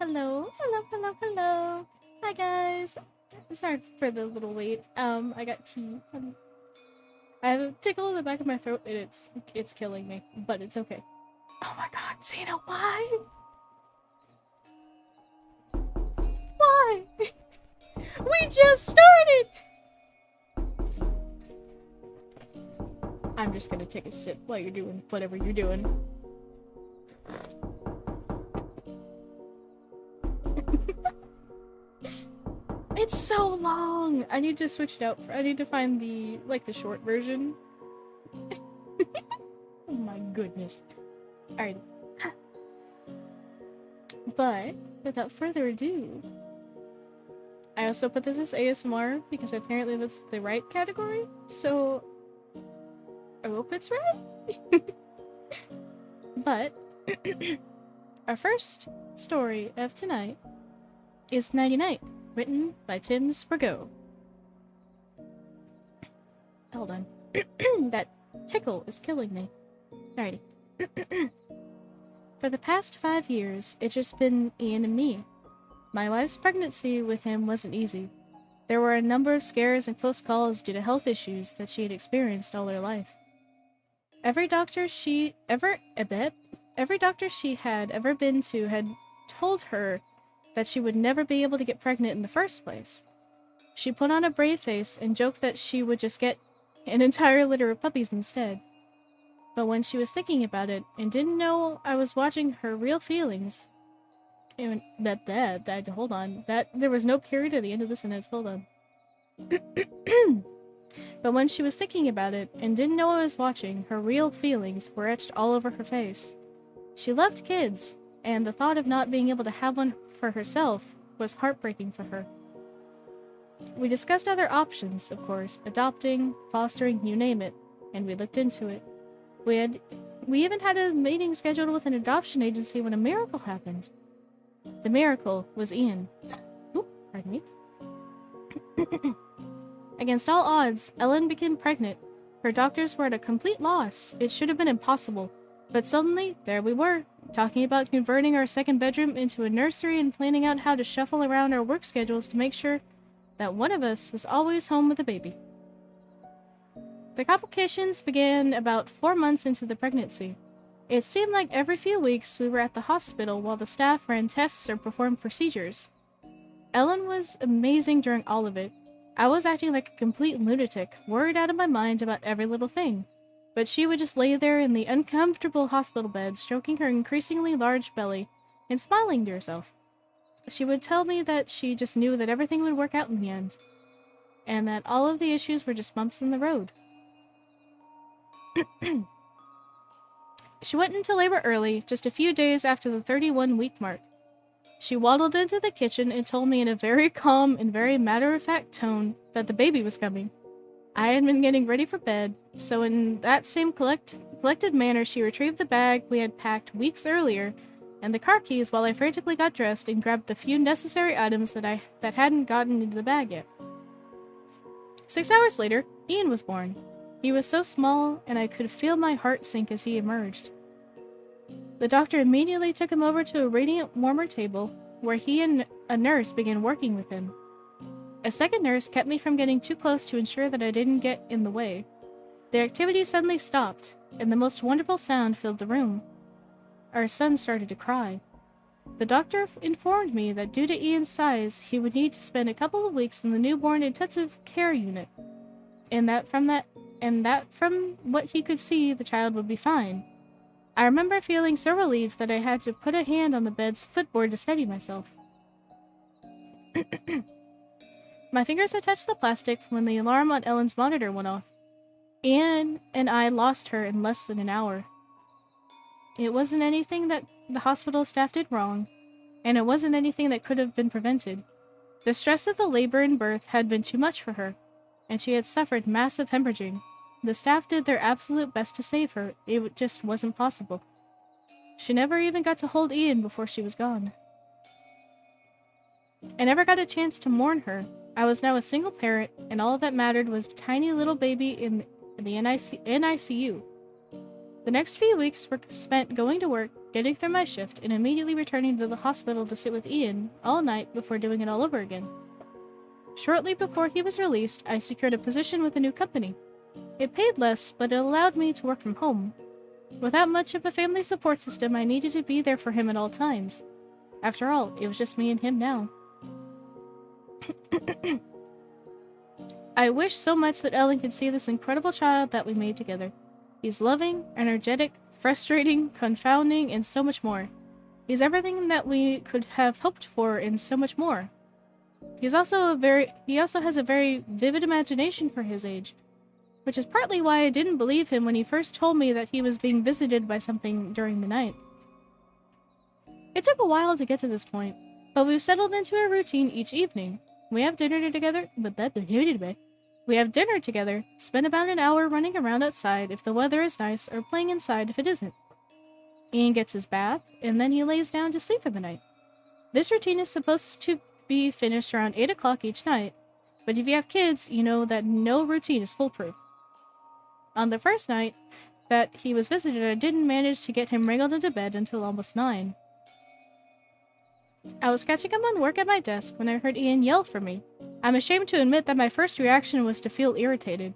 Hello, hello, hello, hello. Hi guys. I'm sorry for the little wait. I got tea. I have a tickle in the back of my throat and it's killing me, but it's okay. Oh my god, Zena, why? Why? We just started! I'm just gonna take a sip while you're doing whatever you're doing. It's so long! I need to switch it out. I need to find the short version. Oh my goodness. Alright. But, without further ado, I also put this as ASMR because apparently that's the right category, so I hope it's right. But, our first story of tonight is Nighty Night, written by Tim Sprago. Hold on. That tickle is killing me. Alrighty. For the past 5 years, it's just been Ian and me. My wife's pregnancy with him wasn't easy. There were a number of scares and close calls due to health issues that she had experienced all her life. Every doctor she had ever been to had told her that she would never be able to get pregnant in the first place. She put on a brave face and joked that she would just get an entire litter of puppies instead. But when she was thinking about it and didn't know I was watching her real feelings, hold on, there was no period at the end of the sentence, hold on. But when she was thinking about it and didn't know I was watching, her real feelings were etched all over her face. She loved kids, and the thought of not being able to have one for herself was heartbreaking for her. We discussed other options, of course, adopting, fostering, you name it, and we looked into it. We even had a meeting scheduled with an adoption agency when a miracle happened. The miracle was Ian. Oop, pardon me. Against all odds, Ellen became pregnant. Her doctors were at a complete loss. It should have been impossible. But suddenly, there we were, talking about converting our second bedroom into a nursery and planning out how to shuffle around our work schedules to make sure that one of us was always home with a baby. The complications began about 4 months into the pregnancy. It seemed like every few weeks we were at the hospital while the staff ran tests or performed procedures. Ellen was amazing during all of it. I was acting like a complete lunatic, worried out of my mind about every little thing. But she would just lay there in the uncomfortable hospital bed, stroking her increasingly large belly and smiling to herself. She would tell me that she just knew that everything would work out in the end, and that all of the issues were just bumps in the road. She went into labor early, just a few days after the 31-week mark. She waddled into the kitchen and told me in a very calm and very matter-of-fact tone that the baby was coming. I had been getting ready for bed, so in that same collected manner she retrieved the bag we had packed weeks earlier and the car keys while I frantically got dressed and grabbed the few necessary items that hadn't gotten into the bag yet. 6 hours later, Ian was born. He was so small, and I could feel my heart sink as he emerged. The doctor immediately took him over to a radiant warmer table, where he and a nurse began working with him. A second nurse kept me from getting too close to ensure that I didn't get in the way. The activity suddenly stopped, and the most wonderful sound filled the room. Our son started to cry. The doctor informed me that due to Ian's size, he would need to spend a couple of weeks in the newborn intensive care unit, and that from what he could see, the child would be fine. I remember feeling so relieved that I had to put a hand on the bed's footboard to steady myself. My fingers had touched the plastic when the alarm on Ellen's monitor went off. Ian and I lost her in less than an hour. It wasn't anything that the hospital staff did wrong, and it wasn't anything that could have been prevented. The stress of the labor and birth had been too much for her, and she had suffered massive hemorrhaging. The staff did their absolute best to save her. It just wasn't possible. She never even got to hold Ian before she was gone. I never got a chance to mourn her. I was now a single parent, and all that mattered was a tiny little baby in the NICU. The next few weeks were spent going to work, getting through my shift, and immediately returning to the hospital to sit with Ian all night before doing it all over again. Shortly before he was released, I secured a position with a new company. It paid less, but it allowed me to work from home. Without much of a family support system, I needed to be there for him at all times. After all, it was just me and him now. I wish so much that Ellen could see this incredible child that we made together. He's loving, energetic, frustrating, confounding, and so much more. He's everything that we could have hoped for and so much more. He also has a very vivid imagination for his age, which is partly why I didn't believe him when he first told me that he was being visited by something during the night. It took a while to get to this point, but we've settled into a routine each evening. We have dinner together, spend about an hour running around outside if the weather is nice, or playing inside if it isn't. Ian gets his bath, and then he lays down to sleep for the night. This routine is supposed to be finished around 8 o'clock each night, but if you have kids, you know that no routine is foolproof. On the first night that he was visited, I didn't manage to get him wrangled into bed until almost 9. I was catching up on work at my desk when I heard Ian yell for me. I'm ashamed to admit that my first reaction was to feel irritated.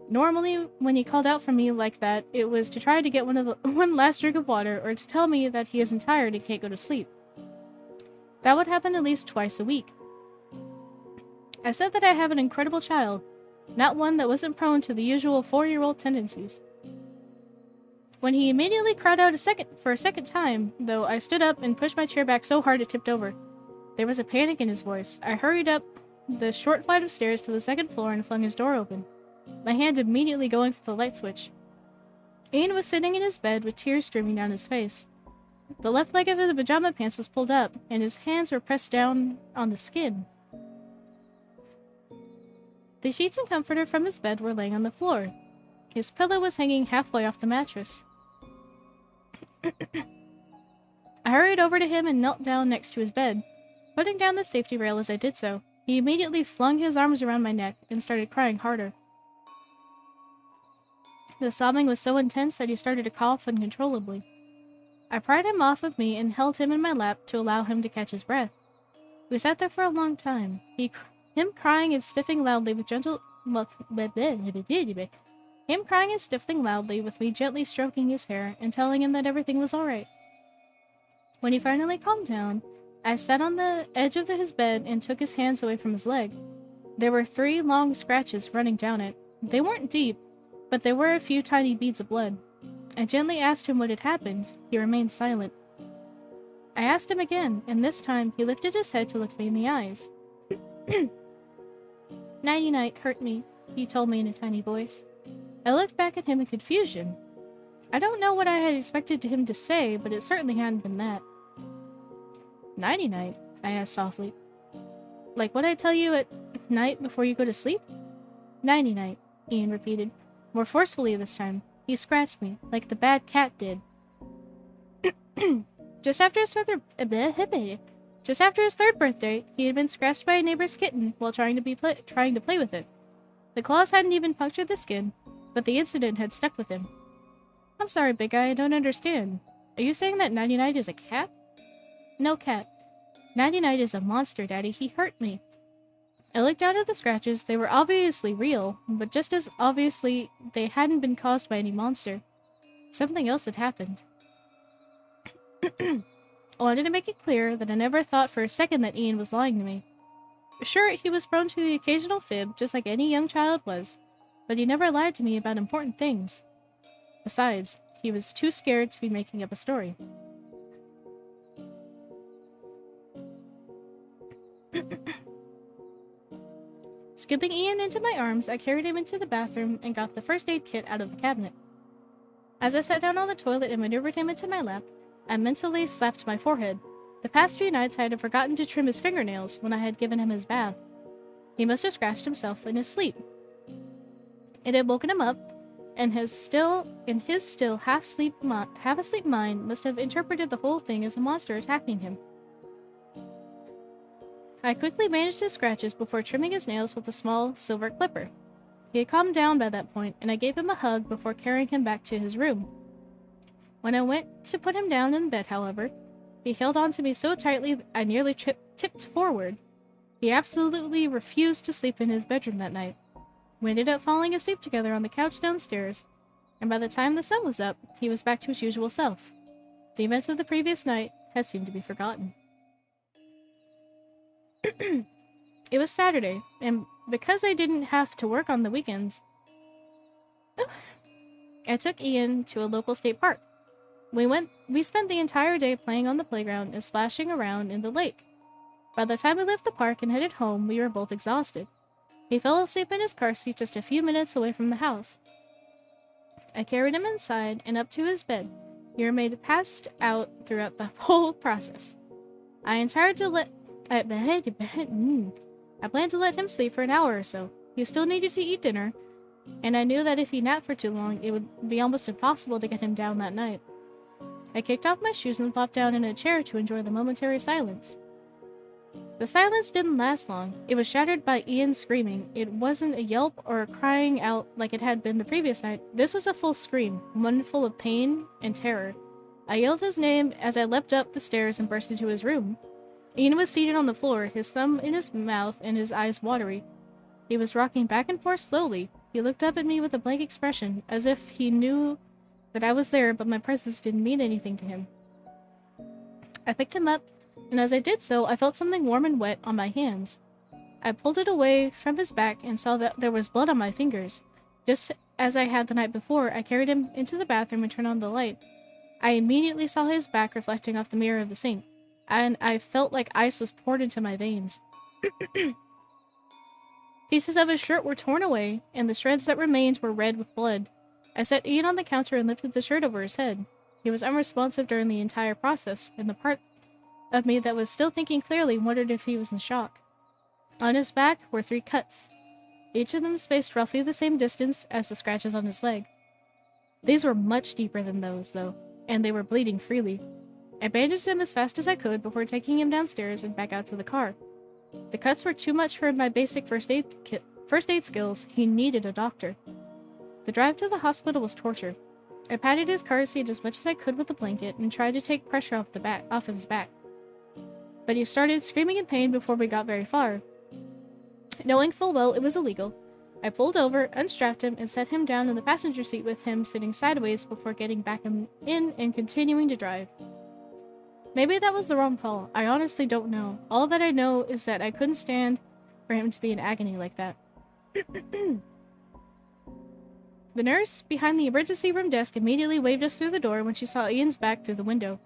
Normally, when he called out for me like that, it was to try to get one last drink of water or to tell me that he isn't tired and can't go to sleep. That would happen at least twice a week. I said that I have an incredible child, not one that wasn't prone to the usual 4-year-old tendencies. When he immediately cried out for a second time, though, I stood up and pushed my chair back so hard it tipped over. There was a panic in his voice. I hurried up the short flight of stairs to the second floor and flung his door open, my hand immediately going for the light switch. Ian was sitting in his bed with tears streaming down his face. The left leg of his pajama pants was pulled up, and his hands were pressed down on the skin. The sheets and comforter from his bed were laying on the floor. His pillow was hanging halfway off the mattress. I hurried over to him and knelt down next to his bed, putting down the safety rail as I did so. He immediately flung his arms around my neck and started crying harder. The sobbing was so intense that he started to cough uncontrollably. I pried him off of me and held him in my lap to allow him to catch his breath. We sat there for a long time, him crying and sniffing loudly with me gently stroking his hair and telling him that everything was alright. When he finally calmed down, I sat on the edge of his bed and took his hands away from his leg. There were 3 long scratches running down it. They weren't deep, but there were a few tiny beads of blood. I gently asked him what had happened. He remained silent. I asked him again, and this time he lifted his head to look me in the eyes. Nighty-night hurt me, he told me in a tiny voice. I looked back at him in confusion. I don't know what I had expected him to say, but it certainly hadn't been that. Nighty-night? I asked softly. Like what I tell you at night before you go to sleep? Nighty-night, Ian repeated, more forcefully this time. He scratched me, like the bad cat did. Just after his third birthday, he had been scratched by a neighbor's kitten while trying to play with it. The claws hadn't even punctured the skin, but the incident had stuck with him. I'm sorry, big guy, I don't understand. Are you saying that Nighty-night is a cat? No cat. Nighty-night is a monster, Daddy. He hurt me. I looked down at the scratches. They were obviously real, but just as obviously, they hadn't been caused by any monster. Something else had happened. I wanted to make it clear that I never thought for a second that Ian was lying to me. Sure, he was prone to the occasional fib, just like any young child was, but he never lied to me about important things. Besides, he was too scared to be making up a story. Scooping Ian into my arms, I carried him into the bathroom and got the first aid kit out of the cabinet. As I sat down on the toilet and maneuvered him into my lap, I mentally slapped my forehead. The past few nights I had forgotten to trim his fingernails when I had given him his bath. He must have scratched himself in his sleep. It had woken him up, and his still half-asleep mind must have interpreted the whole thing as a monster attacking him. I quickly managed his scratches before trimming his nails with a small silver clipper. He had calmed down by that point, and I gave him a hug before carrying him back to his room. When I went to put him down in bed, however, he held on to me so tightly that I nearly tipped forward. He absolutely refused to sleep in his bedroom that night. We ended up falling asleep together on the couch downstairs, and by the time the sun was up, he was back to his usual self. The events of the previous night had seemed to be forgotten. It was Saturday, and because I didn't have to work on the weekends, I took Ian to a local state park. We spent the entire day playing on the playground and splashing around in the lake. By the time we left the park and headed home, we were both exhausted. He fell asleep in his car seat just a few minutes away from the house. I carried him inside and up to his bed. He remained passed out throughout the whole process. I planned to let him sleep for an hour or so. He still needed to eat dinner, and I knew that if he napped for too long, it would be almost impossible to get him down that night. I kicked off my shoes and flopped down in a chair to enjoy the momentary silence. The silence didn't last long. It was shattered by Ian screaming. It wasn't a yelp or a crying out like it had been the previous night. This was a full scream, one full of pain and terror. I yelled his name as I leapt up the stairs and burst into his room. Ian was seated on the floor, his thumb in his mouth and his eyes watery. He was rocking back and forth slowly. He looked up at me with a blank expression, as if he knew that I was there, but my presence didn't mean anything to him. I picked him up, and as I did so, I felt something warm and wet on my hands. I pulled it away from his back and saw that there was blood on my fingers. Just as I had the night before, I carried him into the bathroom and turned on the light. I immediately saw his back reflecting off the mirror of the sink, and I felt like ice was poured into my veins. Pieces of his shirt were torn away, and the shreds that remained were red with blood. I set Ian on the counter and lifted the shirt over his head. He was unresponsive during the entire process, and the part of me that was still thinking clearly wondered if he was in shock. On his back were 3 cuts, each of them spaced roughly the same distance as the scratches on his leg. These were much deeper than those, though, and they were bleeding freely. I bandaged him as fast as I could before taking him downstairs and back out to the car. The cuts were too much for my basic first aid skills. He needed a doctor. The drive to the hospital was torture. I patted his car seat as much as I could with a blanket and tried to take pressure off of his back. But he started screaming in pain before we got very far. Knowing full well it was illegal, I pulled over, unstrapped him, and set him down in the passenger seat with him sitting sideways before getting back in and continuing to drive. Maybe that was the wrong call. I honestly don't know. All that I know is that I couldn't stand for him to be in agony like that. The nurse behind the emergency room desk immediately waved us through the door when she saw Ian's back through the window.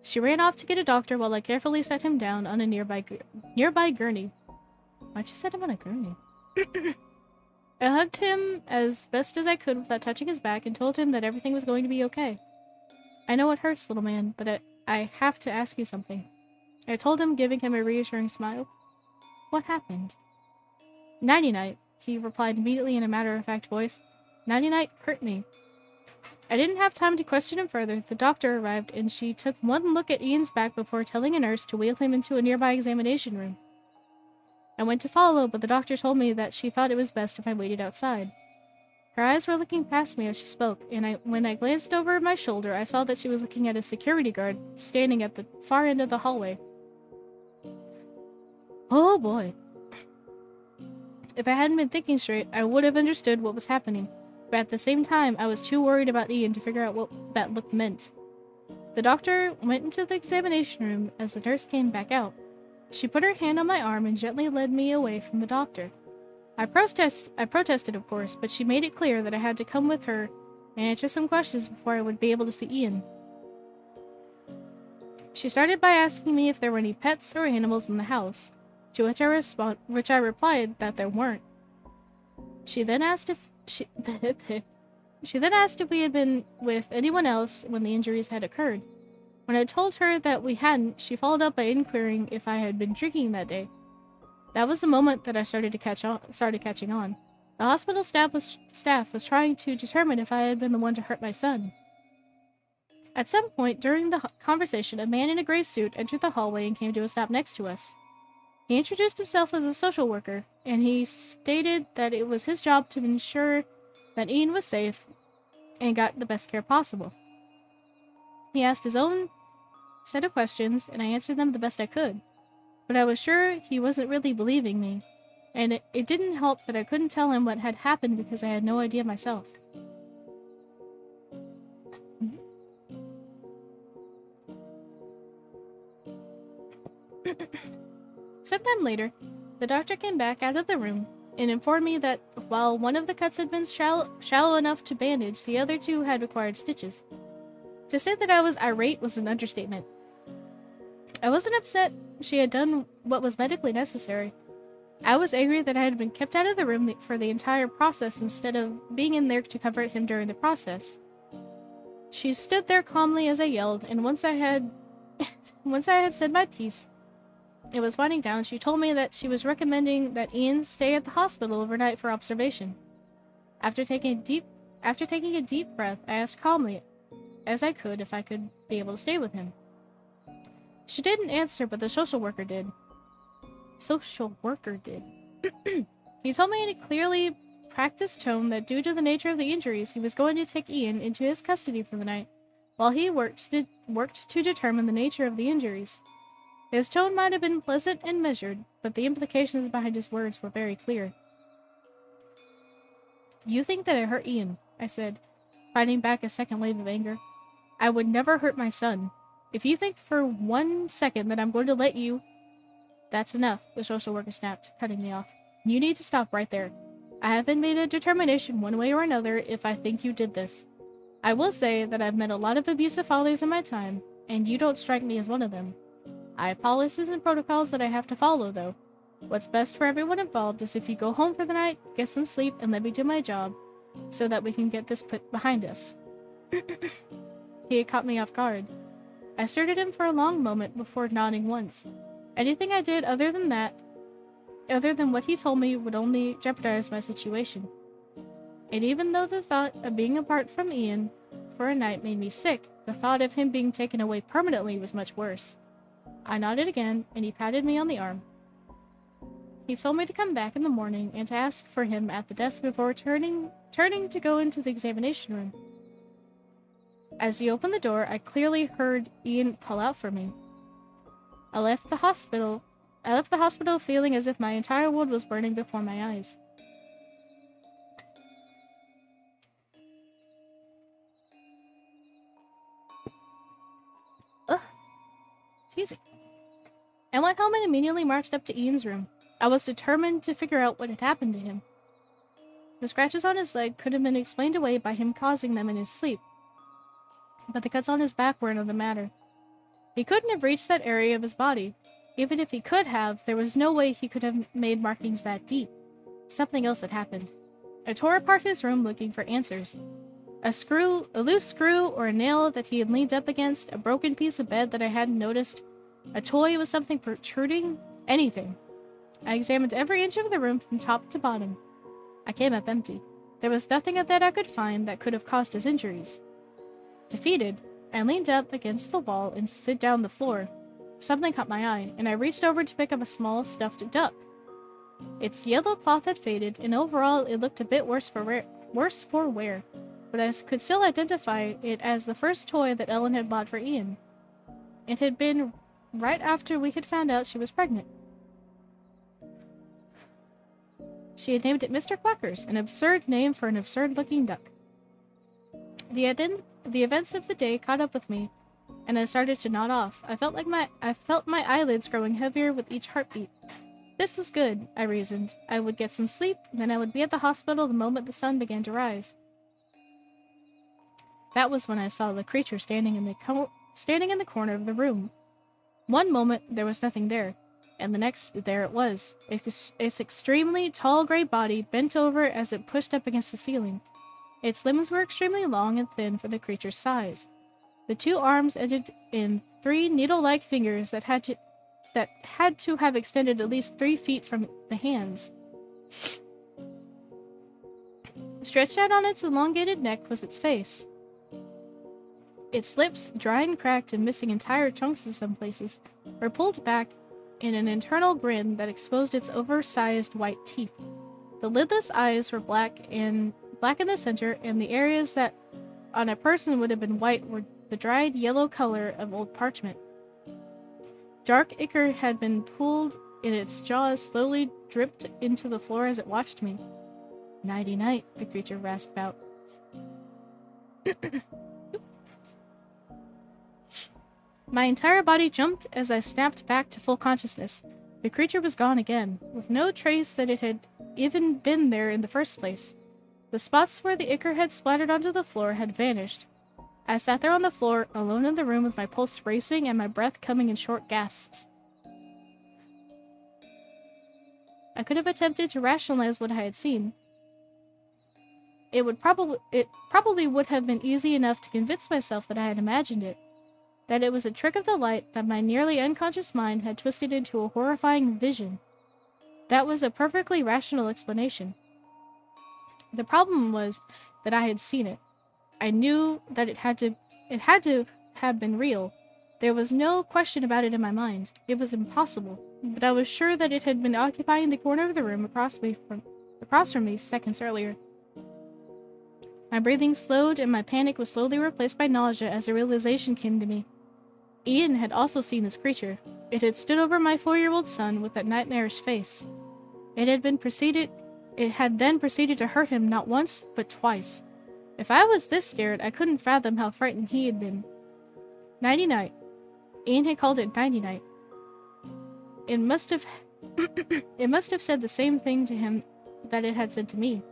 She ran off to get a doctor while I carefully set him down on a nearby gurney. Why'd you set him on a gurney? I hugged him as best as I could without touching his back and told him that everything was going to be okay. I know it hurts, little man, but I have to ask you something. I told him, giving him a reassuring smile. What happened? Nighty-night, he replied immediately in a matter-of-fact voice. Nighty-night hurt me. I didn't have time to question him further. The doctor arrived, and she took one look at Ian's back before telling a nurse to wheel him into a nearby examination room. I went to follow, but the doctor told me that she thought it was best if I waited outside. Her eyes were looking past me as she spoke, and when I glanced over my shoulder, I saw that she was looking at a security guard standing at the far end of the hallway. Oh boy. If I hadn't been thinking straight, I would have understood what was happening, but at the same time, I was too worried about Ian to figure out what that look meant. The doctor went into the examination room as the nurse came back out. She put her hand on my arm and gently led me away from the doctor. I protested, of course, but she made it clear that I had to come with her and answer some questions before I would be able to see Ian. She started by asking me if there were any pets or animals in the house, to which I replied that there weren't. She then asked if we had been with anyone else when the injuries had occurred. When I told her that we hadn't, she followed up by inquiring if I had been drinking that day. That was the moment that I started catching on. The hospital staff was trying to determine if I had been the one to hurt my son. At some point during the conversation, a man in a gray suit entered the hallway and came to a stop next to us. He introduced himself as a social worker, and he stated that it was his job to ensure that Ian was safe and got the best care possible. He asked his own set of questions, and I answered them the best I could. But I was sure he wasn't really believing me, and it didn't help that I couldn't tell him what had happened because I had no idea myself. Sometime later, the doctor came back out of the room and informed me that while one of the cuts had been shallow enough to bandage, the other two had required stitches. To say that I was irate was an understatement. I wasn't upset she had done what was medically necessary. I was angry that I had been kept out of the room for the entire process instead of being in there to comfort him during the process. She stood there calmly as I yelled, and once I had said my piece, it was winding down, she told me that she was recommending that Ian stay at the hospital overnight for observation. After taking a deep breath, I asked calmly as I could if I could be able to stay with him. She didn't answer, but the social worker did. He told me in a clearly practiced tone that due to the nature of the injuries, he was going to take Ian into his custody for the night, while he worked to determine the nature of the injuries. His tone might have been pleasant and measured, but the implications behind his words were very clear. "You think that I hurt Ian," I said, fighting back a second wave of anger. "I would never hurt my son. If you think for 1 second that I'm going to let you—" "That's enough," the social worker snapped, cutting me off. "You need to stop right there. I haven't made a determination one way or another if I think you did this. I will say that I've met a lot of abusive fathers in my time, and you don't strike me as one of them. I have policies and protocols that I have to follow, though. What's best for everyone involved is if you go home for the night, get some sleep, and let me do my job, so that we can get this put behind us." He had caught me off guard. I stared at him for a long moment before nodding once. Anything I did other than what he told me, would only jeopardize my situation. And even though the thought of being apart from Ian for a night made me sick, the thought of him being taken away permanently was much worse. I nodded again, and he patted me on the arm. He told me to come back in the morning and to ask for him at the desk before turning to go into the examination room. As he opened the door, I clearly heard Ian call out for me. I left the hospital feeling as if my entire world was burning before my eyes. Ugh. Excuse me. I went home and immediately marched up to Ian's room. I was determined to figure out what had happened to him. The scratches on his leg could have been explained away by him causing them in his sleep, but the cuts on his back were another matter. He couldn't have reached that area of his body. Even if he could have, there was no way he could have made markings that deep. Something else had happened. I tore apart his room looking for answers. A loose screw, or a nail that he had leaned up against, a broken piece of bed that I hadn't noticed, a toy with something protruding, anything. I examined every inch of the room from top to bottom. I came up empty. There was nothing that I could find that could have caused his injuries. Defeated, I leaned up against the wall and slid down the floor. Something caught my eye, and I reached over to pick up a small stuffed duck. Its yellow cloth had faded, and overall it looked a bit worse for wear, but I could still identify it as the first toy that Ellen had bought for Ian. It had been right after we had found out she was pregnant. She had named it Mr. Quackers, an absurd name for an absurd-looking duck. The events of the day caught up with me, and I started to nod off. I felt my eyelids growing heavier with each heartbeat. This was good, I reasoned. I would get some sleep, and then I would be at the hospital the moment the sun began to rise. That was when I saw the creature standing in the corner of the room. One moment, there was nothing there, and the next, there it was. Its extremely tall gray body bent over as it pushed up against the ceiling. Its limbs were extremely long and thin for the creature's size. The two arms ended in 3 needle-like fingers that had to have extended at least 3 feet from the hands. Stretched out on its elongated neck was its face. Its lips, dry and cracked and missing entire chunks in some places, were pulled back in an internal grin that exposed its oversized white teeth. The lidless eyes were black in the center, and the areas that on a person would have been white were the dried yellow color of old parchment. Dark ichor had been pulled and its jaws slowly dripped into the floor as it watched me. Nighty-night, the creature rasped out. My entire body jumped as I snapped back to full consciousness. The creature was gone again, with no trace that it had even been there in the first place. The spots where the ichor had splattered onto the floor had vanished. I sat there on the floor, alone in the room with my pulse racing and my breath coming in short gasps. I could have attempted to rationalize what I had seen. It probably would have been easy enough to convince myself that I had imagined it, that it was a trick of the light that my nearly unconscious mind had twisted into a horrifying vision. That was a perfectly rational explanation. The problem was that I had seen it. I knew that it had to have been real. There was no question about it in my mind. It was impossible, but I was sure that it had been occupying the corner of the room across from me seconds earlier. My breathing slowed and my panic was slowly replaced by nausea as a realization came to me. Ian had also seen this creature. It had stood over my 4-year-old son with that nightmarish face. It had then proceeded to hurt him not once, but twice. If I was this scared, I couldn't fathom how frightened he had been. Nighty-night. Ian had called it nighty-night. It must have said the same thing to him that it had said to me.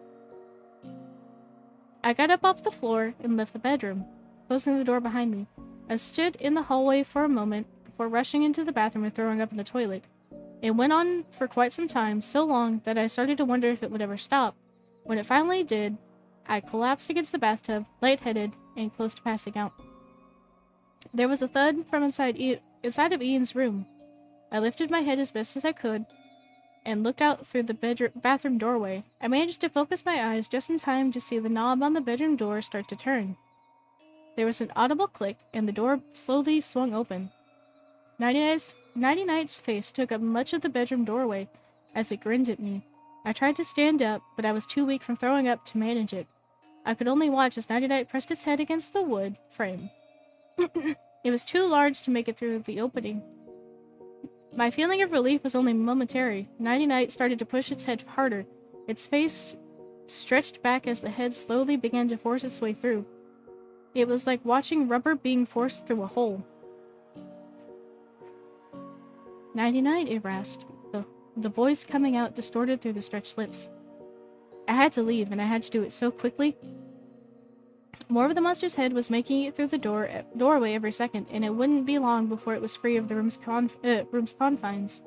I got up off the floor and left the bedroom, closing the door behind me. I stood in the hallway for a moment before rushing into the bathroom and throwing up in the toilet. It went on for quite some time, so long that I started to wonder if it would ever stop. When it finally did, I collapsed against the bathtub, lightheaded, and close to passing out. There was a thud from inside of Ian's room. I lifted my head as best as I could and looked out through the bathroom doorway. I managed to focus my eyes just in time to see the knob on the bedroom door start to turn. There was an audible click, and the door slowly swung open. Nighty-Night's face took up much of the bedroom doorway as it grinned at me. I tried to stand up, but I was too weak from throwing up to manage it. I could only watch as Nighty-Night pressed its head against the wood frame. It was too large to make it through the opening. My feeling of relief was only momentary. Nighty-Night started to push its head harder. Its face stretched back as the head slowly began to force its way through. It was like watching rubber being forced through a hole. Nighty-Night, it rasped, the voice coming out distorted through the stretched lips. I had to leave, and I had to do it so quickly. More of the monster's head was making it through the doorway every second, and it wouldn't be long before it was free of the room's confines.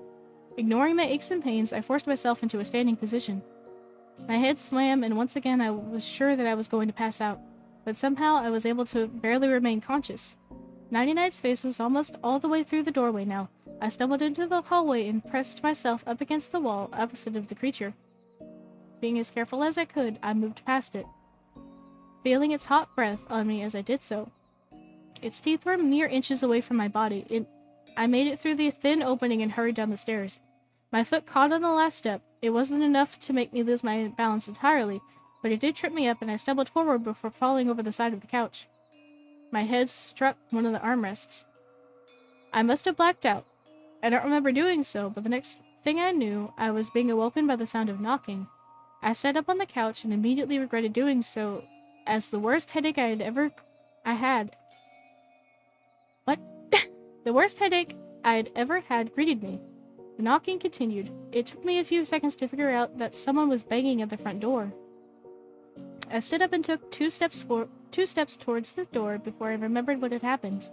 Ignoring my aches and pains, I forced myself into a standing position. My head swam, and once again I was sure that I was going to pass out, but somehow I was able to barely remain conscious. Nighty-Night's face was almost all the way through the doorway now. I stumbled into the hallway and pressed myself up against the wall opposite of the creature. Being as careful as I could, I moved past it, feeling its hot breath on me as I did so. Its teeth were mere inches away from my body. I made it through the thin opening and hurried down the stairs. My foot caught on the last step. It wasn't enough to make me lose my balance entirely, but it did trip me up and I stumbled forward before falling over the side of the couch. My head struck one of the armrests. I must have blacked out. I don't remember doing so, but the next thing I knew, I was being awoken by the sound of knocking. I sat up on the couch and immediately regretted doing so, as the worst headache the worst headache I had ever had greeted me. The knocking continued. It took me a few seconds to figure out that someone was banging at the front door. I stood up and took two steps towards the door before I remembered what had happened.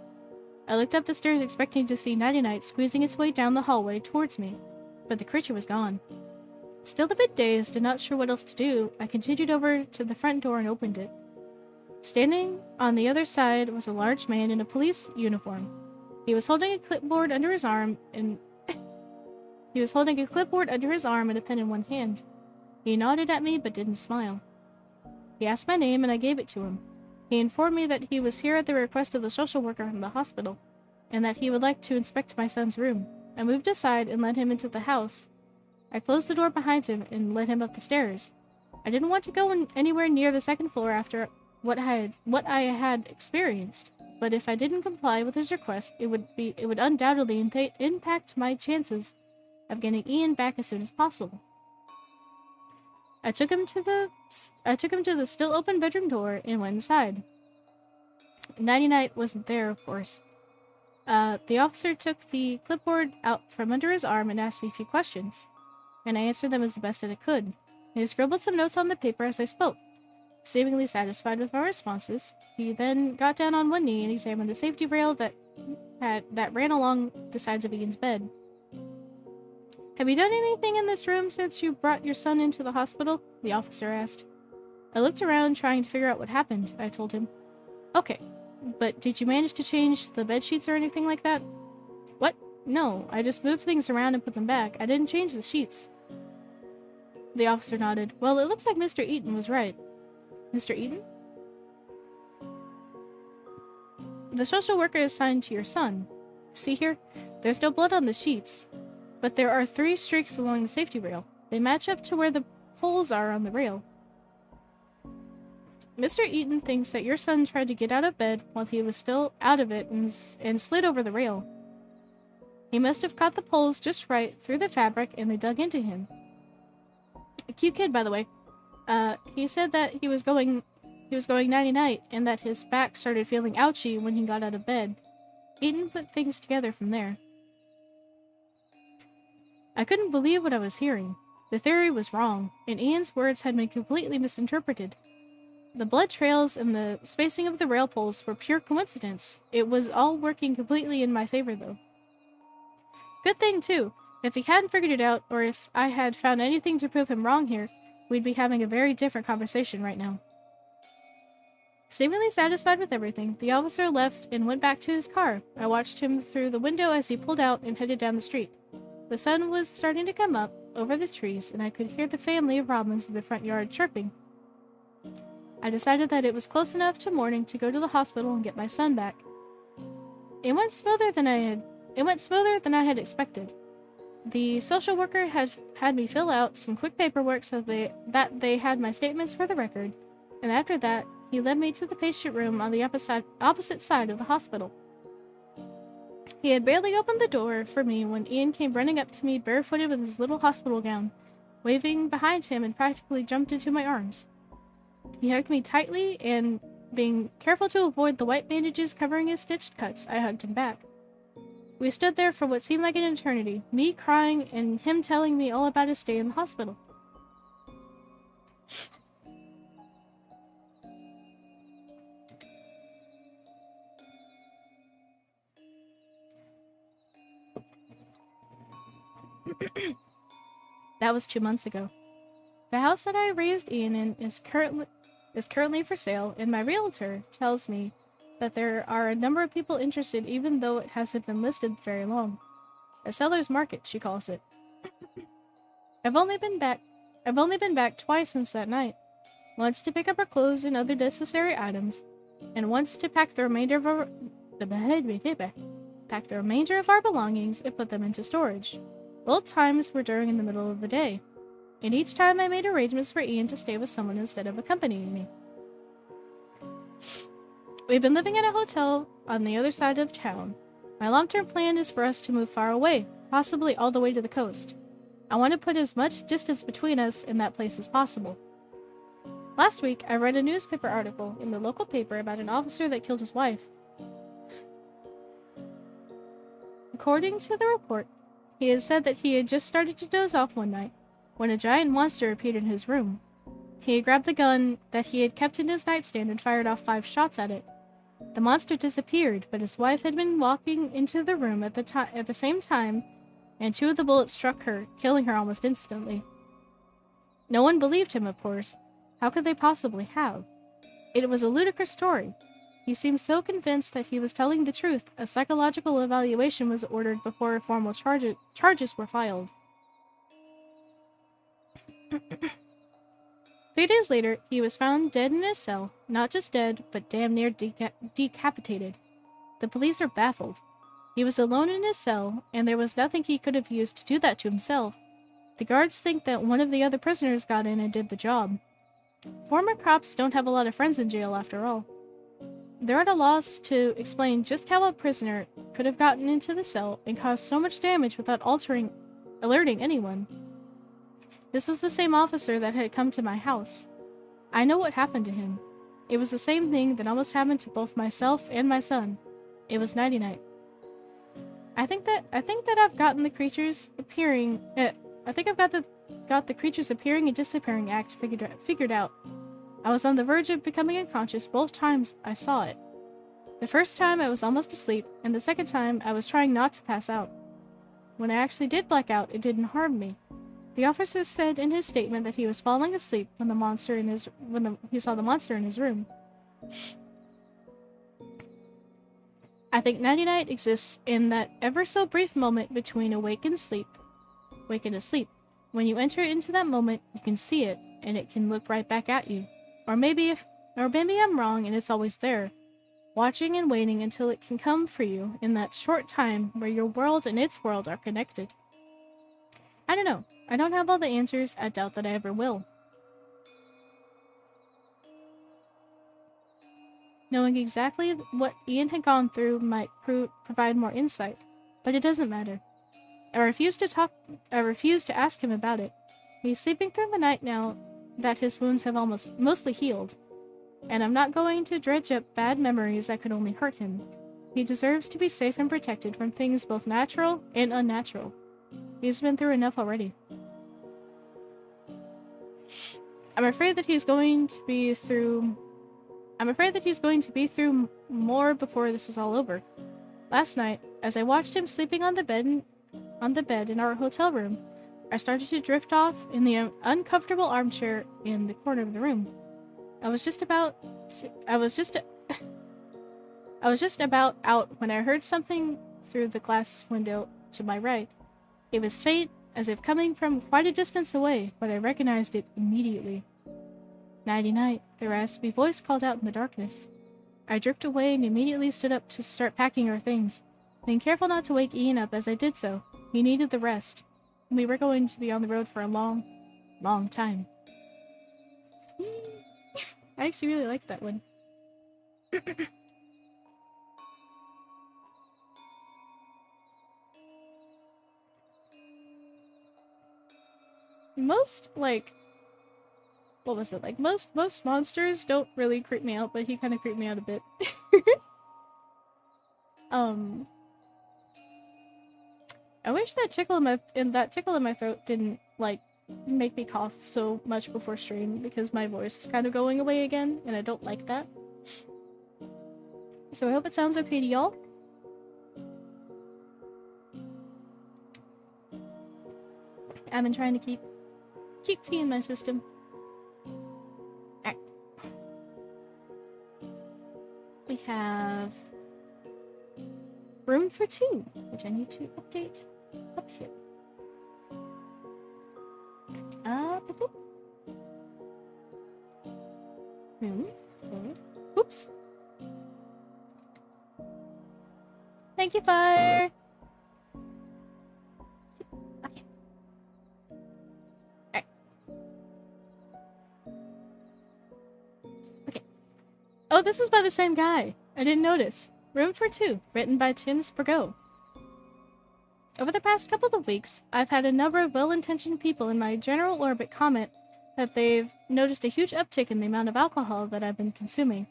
I looked up the stairs expecting to see Nighty-Night squeezing its way down the hallway towards me, but the creature was gone. Still a bit dazed and not sure what else to do, I continued over to the front door and opened it. Standing on the other side was a large man in a police uniform. He was holding a clipboard under his arm and a pen in one hand. He nodded at me but didn't smile. He asked my name and I gave it to him. He informed me that he was here at the request of the social worker from the hospital, and that he would like to inspect my son's room. I moved aside and led him into the house. I closed the door behind him and led him up the stairs. I didn't want to go anywhere near the second floor after what I had experienced. but if I didn't comply with his request, it would undoubtedly impact my chances of getting Ian back as soon as possible. I took him to the still open bedroom door and went inside. Nighty Night wasn't there, of course. The officer took the clipboard out from under his arm and asked me a few questions, and I answered them as the best that I could. He scribbled some notes on the paper as I spoke. Seemingly satisfied with my responses, he then got down on one knee and examined the safety rail that ran along the sides of Ian's bed. "Have you done anything in this room since you brought your son into the hospital?" the officer asked. I looked around, trying to figure out what happened, I told him. "Okay, but did you manage to change the bed sheets or anything like that?" "What? No, I just moved things around and put them back. I didn't change the sheets." The officer nodded. "Well, it looks like Mr. Eaton was right." "Mr. Eaton?" "The social worker assigned to your son. See here? There's no blood on the sheets, but there are 3 streaks along the safety rail. They match up to where the poles are on the rail. Mr. Eaton thinks that your son tried to get out of bed while he was still out of it and slid over the rail. He must have caught the poles just right through the fabric and they dug into him. A cute kid, by the way. He said that he was going nighty-night and that his back started feeling ouchy when he got out of bed. Eaton put things together from there." I couldn't believe what I was hearing. The theory was wrong, and Ian's words had been completely misinterpreted. The blood trails and the spacing of the rail poles were pure coincidence. It was all working completely in my favor, though. Good thing, too. If he hadn't figured it out, or if I had found anything to prove him wrong here, we'd be having a very different conversation right now. Seemingly satisfied with everything, the officer left and went back to his car. I watched him through the window as he pulled out and headed down the street. The sun was starting to come up over the trees, and I could hear the family of robins in the front yard chirping. I decided that it was close enough to morning to go to the hospital and get my son back. It went smoother than I had expected. The social worker had me fill out some quick paperwork so that they had my statements for the record, and after that, he led me to the patient room on the opposite side of the hospital. He had barely opened the door for me when Ian came running up to me barefooted with his little hospital gown, waving behind him, and practically jumped into my arms. He hugged me tightly, and being careful to avoid the white bandages covering his stitched cuts, I hugged him back. We stood there for what seemed like an eternity, me crying and him telling me all about his stay in the hospital. That was 2 months ago. The house that I raised Ian in is currently for sale, and my realtor tells me that there are a number of people interested even though it hasn't been listed very long. A seller's market, she calls it. I've only been back twice since that night. Once to pick up our clothes and other necessary items, and once to pack the remainder of our belongings and put them into storage. Both times were during the middle of the day, and each time I made arrangements for Ian to stay with someone instead of accompanying me. We've been living in a hotel on the other side of town. My long-term plan is for us to move far away, possibly all the way to the coast. I want to put as much distance between us and that place as possible. Last week, I read a newspaper article in the local paper about an officer that killed his wife. According to the report, he had said that he had just started to doze off one night when a giant monster appeared in his room. He had grabbed the gun that he had kept in his nightstand and fired off 5 shots at it. The monster disappeared, but his wife had been walking into the room at the same time, and 2 of the bullets struck her, killing her almost instantly. No one believed him, of course. How could they possibly have? It was a ludicrous story. He seemed so convinced that he was telling the truth, a psychological evaluation was ordered before formal charges were filed. 3 days later, he was found dead in his cell. Not just dead, but damn near decapitated. The police are baffled. He was alone in his cell, and there was nothing he could have used to do that to himself. The guards think that one of the other prisoners got in and did the job. Former cops don't have a lot of friends in jail, after all. They're at a loss to explain just how a prisoner could have gotten into the cell and caused so much damage without alerting anyone. This was the same officer that had come to my house. I know what happened to him. It was the same thing that almost happened to both myself and my son. It was nighty-night. I think that I've gotten the creatures appearing. I think I've got the creatures appearing and disappearing act figured out. I was on the verge of becoming unconscious both times I saw it. The first time I was almost asleep, and the second time I was trying not to pass out. When I actually did black out, it didn't harm me. The officer said in his statement that he was falling asleep when he saw the monster in his room. I think nighty-night exists in that ever so brief moment between awake and asleep. When you enter into that moment, you can see it, and it can look right back at you. Or maybe I'm wrong and it's always there, watching and waiting until it can come for you in that short time where your world and its world are connected. I don't know. I don't have all the answers. I doubt that I ever will. Knowing exactly what Ian had gone through might provide more insight, but it doesn't matter. I refuse to ask him about it. He's sleeping through the night now that his wounds have mostly healed, and I'm not going to dredge up bad memories that could only hurt him. He deserves to be safe and protected from things both natural and unnatural. He's been through enough already. I'm afraid that he's going to be through more before this is all over. Last night, as I watched him sleeping on the bed in our hotel room, I started to drift off in the uncomfortable armchair in the corner of the room. I was just about out when I heard something through the glass window to my right. It was faint, as if coming from quite a distance away, but I recognized it immediately. Nighty-night, the raspy voice called out in the darkness. I jerked away and immediately stood up to start packing our things, being careful not to wake Ian up as I did so. He needed the rest. We were going to be on the road for a long, long time. I actually really liked that one. Most monsters don't really creep me out, but he kind of creeped me out a bit. I wish that tickle in my throat didn't make me cough so much before stream, because my voice is kind of going away again, and I don't like that. So I hope it sounds okay to y'all. I've been trying to keep tea in my system. Alright. We have room for 2, which I need to update up here. Boop, boop. Oops. Thank you, Fire. Okay. Alright. Okay. Oh, this is by the same guy. I didn't notice. Room for 2, written by Tim Sprago. Over the past couple of weeks, I've had a number of well-intentioned people in my general orbit comment that they've noticed a huge uptick in the amount of alcohol that I've been consuming.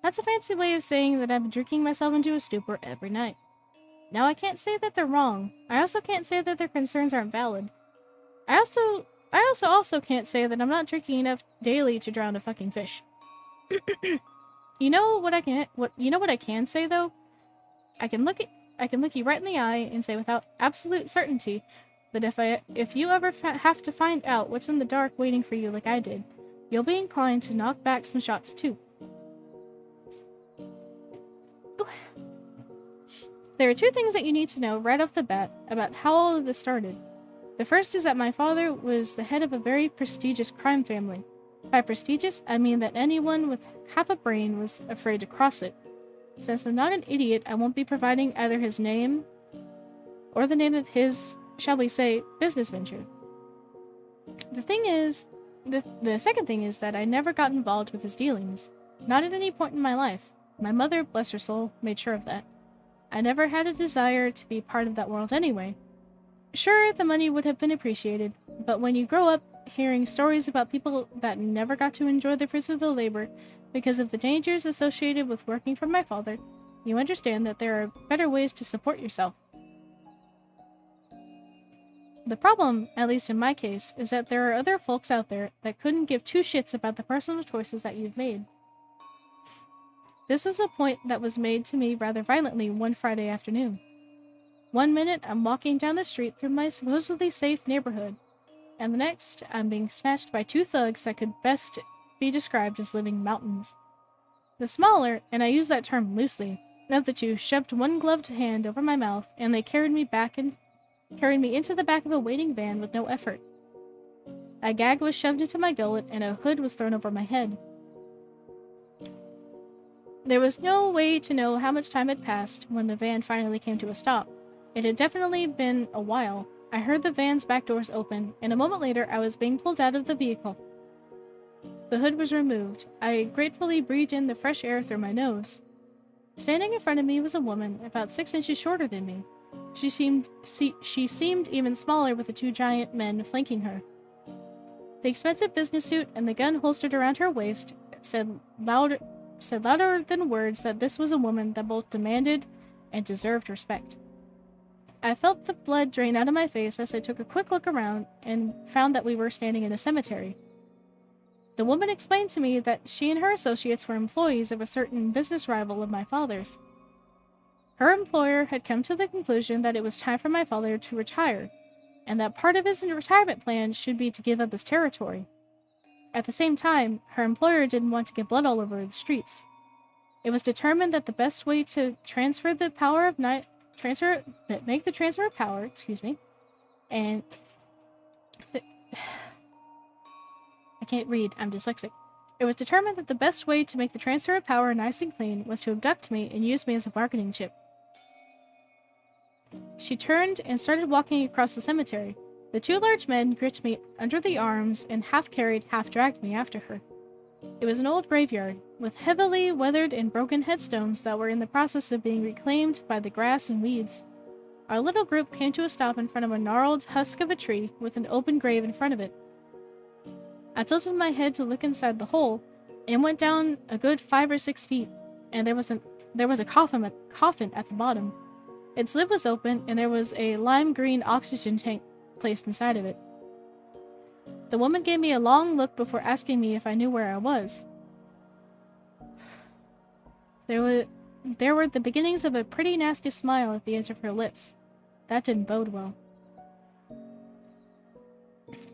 That's a fancy way of saying that I've been drinking myself into a stupor every night. Now, I can't say that they're wrong. I also can't say that their concerns aren't valid. I also can't say that I'm not drinking enough daily to drown a fucking fish. You know what I can say though? I can look you right in the eye and say without absolute certainty that if you ever have to find out what's in the dark waiting for you like I did, you'll be inclined to knock back some shots too. Ooh. There are 2 things that you need to know right off the bat about how all of this started. The first is that my father was the head of a very prestigious crime family. By prestigious, I mean that anyone with half a brain was afraid to cross it. Since I'm not an idiot, I won't be providing either his name or the name of his, shall we say, business venture. The second thing is that I never got involved with his dealings. Not at any point in my life. My mother, bless her soul, made sure of that. I never had a desire to be part of that world anyway. Sure, the money would have been appreciated, but when you grow up hearing stories about people that never got to enjoy the fruits of their labor because of the dangers associated with working for my father, you understand that there are better ways to support yourself. The problem, at least in my case, is that there are other folks out there that couldn't give two shits about the personal choices that you've made. This was a point that was made to me rather violently one Friday afternoon. One minute, I'm walking down the street through my supposedly safe neighborhood, and the next, I'm being snatched by two thugs that could best be described as living mountains. The smaller, and I use that term loosely, of the two shoved one gloved hand over my mouth, and they carried me into the back of a waiting van with no effort. A gag was shoved into my gullet, and a hood was thrown over my head. There was no way to know how much time had passed when the van finally came to a stop. It had definitely been a while. I heard the van's back doors open, and a moment later I was being pulled out of the vehicle. The hood was removed. I gratefully breathed in the fresh air through my nose. Standing in front of me was a woman, about 6 inches shorter than me. She seemed even smaller with the two giant men flanking her. The expensive business suit and the gun holstered around her waist said louder than words that this was a woman that both demanded and deserved respect. I felt the blood drain out of my face as I took a quick look around and found that we were standing in a cemetery. The woman explained to me that she and her associates were employees of a certain business rival of my father's. Her employer had come to the conclusion that it was time for my father to retire, and that part of his retirement plan should be to give up his territory. At the same time, her employer didn't want to get blood all over the streets. It was determined that the best way to make the transfer of power, and I can't read, I'm dyslexic. It was determined that the best way to make the transfer of power nice and clean was to abduct me and use me as a bargaining chip. She turned and started walking across the cemetery. The two large men gripped me under the arms and half carried, half dragged me after her. It was an old graveyard, with heavily weathered and broken headstones that were in the process of being reclaimed by the grass and weeds. Our little group came to a stop in front of a gnarled husk of a tree with an open grave in front of it. I tilted my head to look inside the hole, and went down a good 5 or 6 feet, and there was a coffin at the bottom. Its lid was open, and there was a lime green oxygen tank placed inside of it. The woman gave me a long look before asking me if I knew where I was. There were the beginnings of a pretty nasty smile at the edge of her lips. That didn't bode well.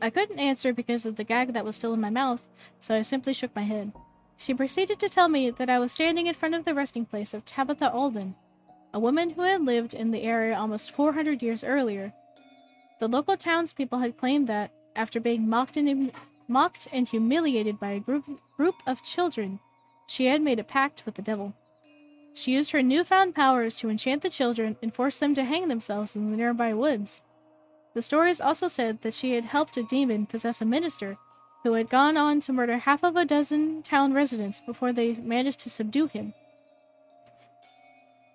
I couldn't answer because of the gag that was still in my mouth, so I simply shook my head. She proceeded to tell me that I was standing in front of the resting place of Tabitha Alden, a woman who had lived in the area almost 400 years earlier. The local townspeople had claimed that, after being mocked and humiliated by a group of children, she had made a pact with the devil. She used her newfound powers to enchant the children and force them to hang themselves in the nearby woods. The stories also said that she had helped a demon possess a minister, who had gone on to murder half of a dozen town residents before they managed to subdue him.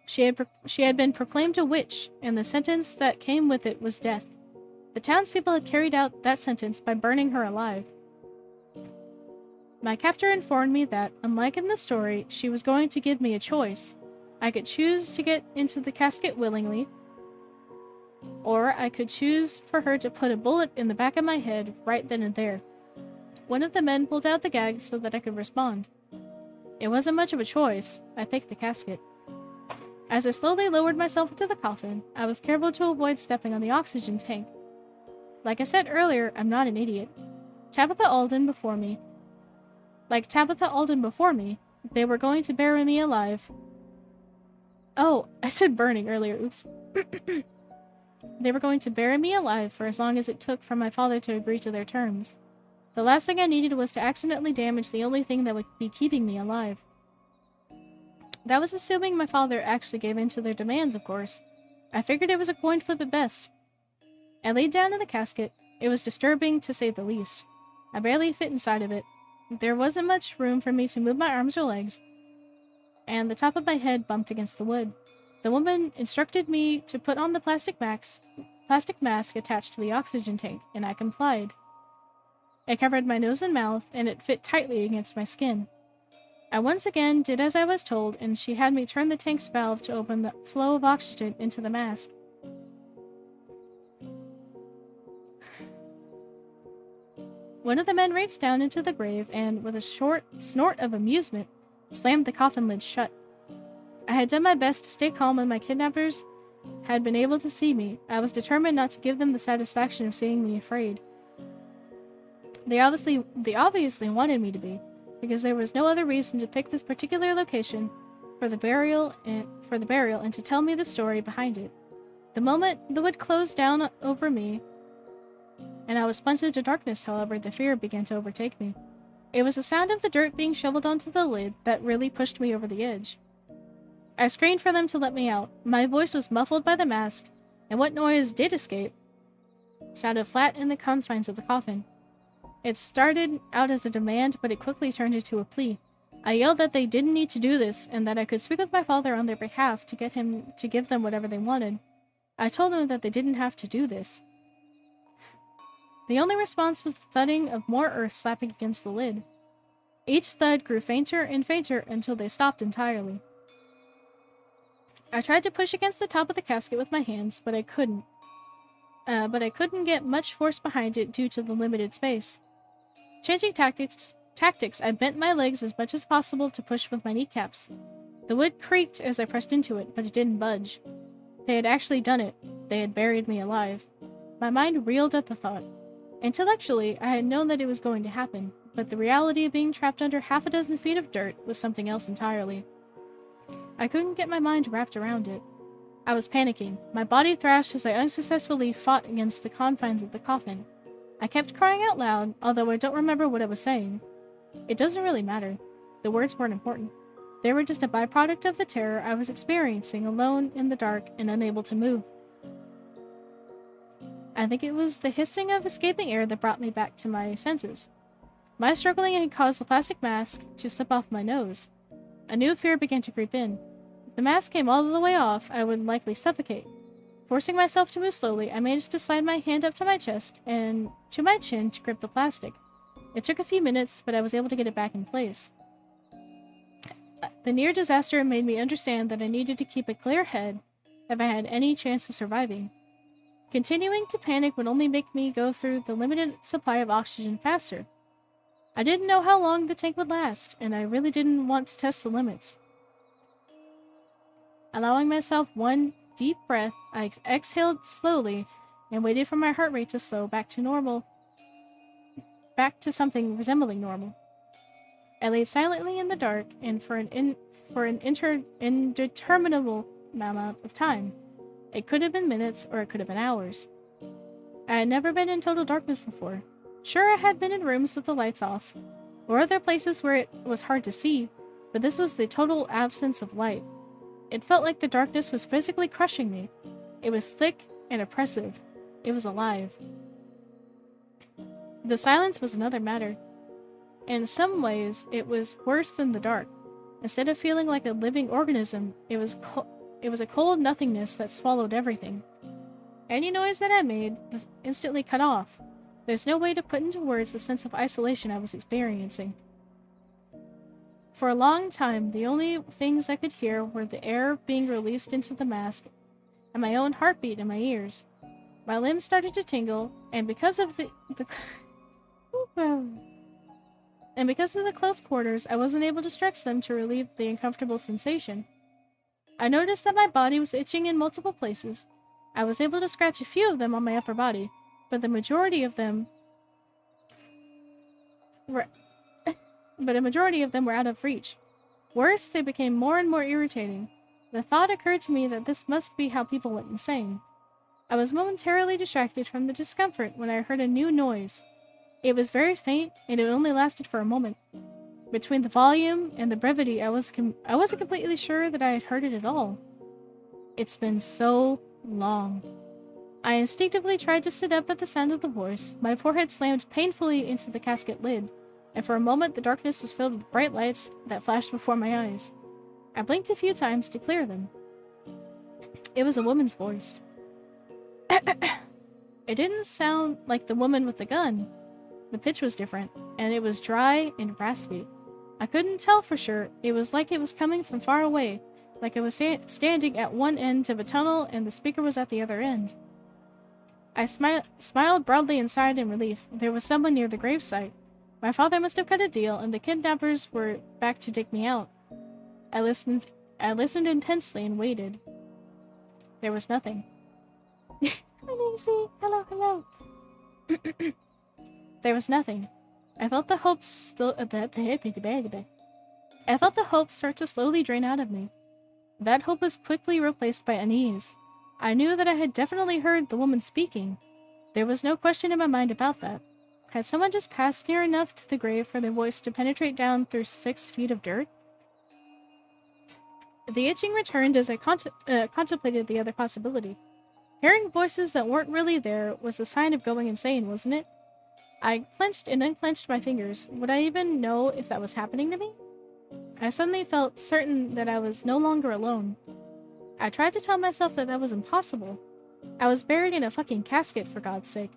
She had been proclaimed a witch, and the sentence that came with it was death. The townspeople had carried out that sentence by burning her alive. My captor informed me that, unlike in the story, she was going to give me a choice. I could choose to get into the casket willingly, or I could choose for her to put a bullet in the back of my head right then and there. One of the men pulled out the gag so that I could respond. It wasn't much of a choice. I picked the casket. As I slowly lowered myself into the coffin, I was careful to avoid stepping on the oxygen tank. Like I said earlier, I'm not an idiot. Tabitha Alden before me, they were going to bury me alive. Oh, I said burning earlier, oops. They were going to bury me alive for as long as it took for my father to agree to their terms. The last thing I needed was to accidentally damage the only thing that would be keeping me alive. That was assuming my father actually gave in to their demands, of course. I figured it was a coin flip at best. I laid down in the casket. It was disturbing, to say the least. I barely fit inside of it. There wasn't much room for me to move my arms or legs. and the top of my head bumped against the wood. The woman instructed me to put on the plastic mask attached to the oxygen tank, and I complied. It covered my nose and mouth, and it fit tightly against my skin. I once again did as I was told, and she had me turn the tank's valve to open the flow of oxygen into the mask. One of the men reached down into the grave and, with a short snort of amusement, slammed the coffin lid shut. I had done my best to stay calm when my kidnappers had been able to see me. I was determined not to give them the satisfaction of seeing me afraid. They obviously wanted me to be, because there was no other reason to pick this particular location for the burial and to tell me the story behind it. The moment the wood closed down over me and I was plunged into darkness, however, the fear began to overtake me. It was the sound of the dirt being shoveled onto the lid that really pushed me over the edge. I screamed for them to let me out. My voice was muffled by the mask, and what noise did escape sounded flat in the confines of the coffin. It started out as a demand, but it quickly turned into a plea. I yelled that they didn't need to do this, and that I could speak with my father on their behalf to get him to give them whatever they wanted. I told them that they didn't have to do this. The only response was the thudding of more earth slapping against the lid. Each thud grew fainter and fainter until they stopped entirely. I tried to push against the top of the casket with my hands, but I couldn't. Get much force behind it due to the limited space. Changing tactics, I bent my legs as much as possible to push with my kneecaps. The wood creaked as I pressed into it, but it didn't budge. They had actually done it. They had buried me alive. My mind reeled at the thought. Intellectually, I had known that it was going to happen, but the reality of being trapped under half a dozen feet of dirt was something else entirely. I couldn't get my mind wrapped around it. I was panicking. My body thrashed as I unsuccessfully fought against the confines of the coffin. I kept crying out loud, although I don't remember what I was saying. It doesn't really matter. The words weren't important. They were just a byproduct of the terror I was experiencing alone in the dark and unable to move. I think it was the hissing of escaping air that brought me back to my senses. My struggling had caused the plastic mask to slip off my nose. A new fear began to creep in. If the mask came all the way off, I would likely suffocate. Forcing myself to move slowly, I managed to slide my hand up to my chest and to my chin to grip the plastic. It took a few minutes, but I was able to get it back in place. The near disaster made me understand that I needed to keep a clear head if I had any chance of surviving. Continuing to panic would only make me go through the limited supply of oxygen faster. I didn't know how long the tank would last, and I really didn't want to test the limits. Allowing myself one deep breath, I exhaled slowly and waited for my heart rate to slow back to normal. Back to something resembling normal. I lay silently in the dark and for an indeterminable amount of time. It could have been minutes or it could have been hours. I had never been in total darkness before. Sure, I had been in rooms with the lights off, or other places where it was hard to see, but this was the total absence of light. It felt like the darkness was physically crushing me. It was thick and oppressive. It was alive. The silence was another matter. In some ways, it was worse than the dark. Instead of feeling like a living organism, it was a cold nothingness that swallowed everything. Any noise that I made was instantly cut off. There's no way to put into words the sense of isolation I was experiencing. For a long time, the only things I could hear were the air being released into the mask and my own heartbeat in my ears. My limbs started to tingle, and because of the close quarters, I wasn't able to stretch them to relieve the uncomfortable sensation. I noticed that my body was itching in multiple places. I was able to scratch a few of them on my upper body, but a majority of them were out of reach. Worse, they became more and more irritating. The thought occurred to me that this must be how people went insane. I was momentarily distracted from the discomfort when I heard a new noise. It was very faint, and it only lasted for a moment. Between the volume and the brevity, I wasn't completely sure that I had heard it at all. It's been so long. I instinctively tried to sit up at the sound of the voice. My forehead slammed painfully into the casket lid, and for a moment the darkness was filled with bright lights that flashed before my eyes. I blinked a few times to clear them. It was a woman's voice. It didn't sound like the woman with the gun. The pitch was different, and it was dry and raspy. I couldn't tell for sure. It was like it was coming from far away, like I was standing at one end of a tunnel and the speaker was at the other end. I smiled broadly inside in relief. There was someone near the gravesite. My father must have cut a deal, and the kidnappers were back to dig me out. I listened intensely and waited. There was nothing. Hi, Nancy. Hello, hello. There was nothing. I felt the hope I felt the hope start to slowly drain out of me. That hope was quickly replaced by unease. I knew that I had definitely heard the woman speaking. There was no question in my mind about that. Had someone just passed near enough to the grave for their voice to penetrate down through 6 feet of dirt? The itching returned as I contemplated the other possibility. Hearing voices that weren't really there was a sign of going insane, wasn't it? I clenched and unclenched my fingers. Would I even know if that was happening to me? I suddenly felt certain that I was no longer alone. I tried to tell myself that that was impossible. I was buried in a fucking casket, for God's sake.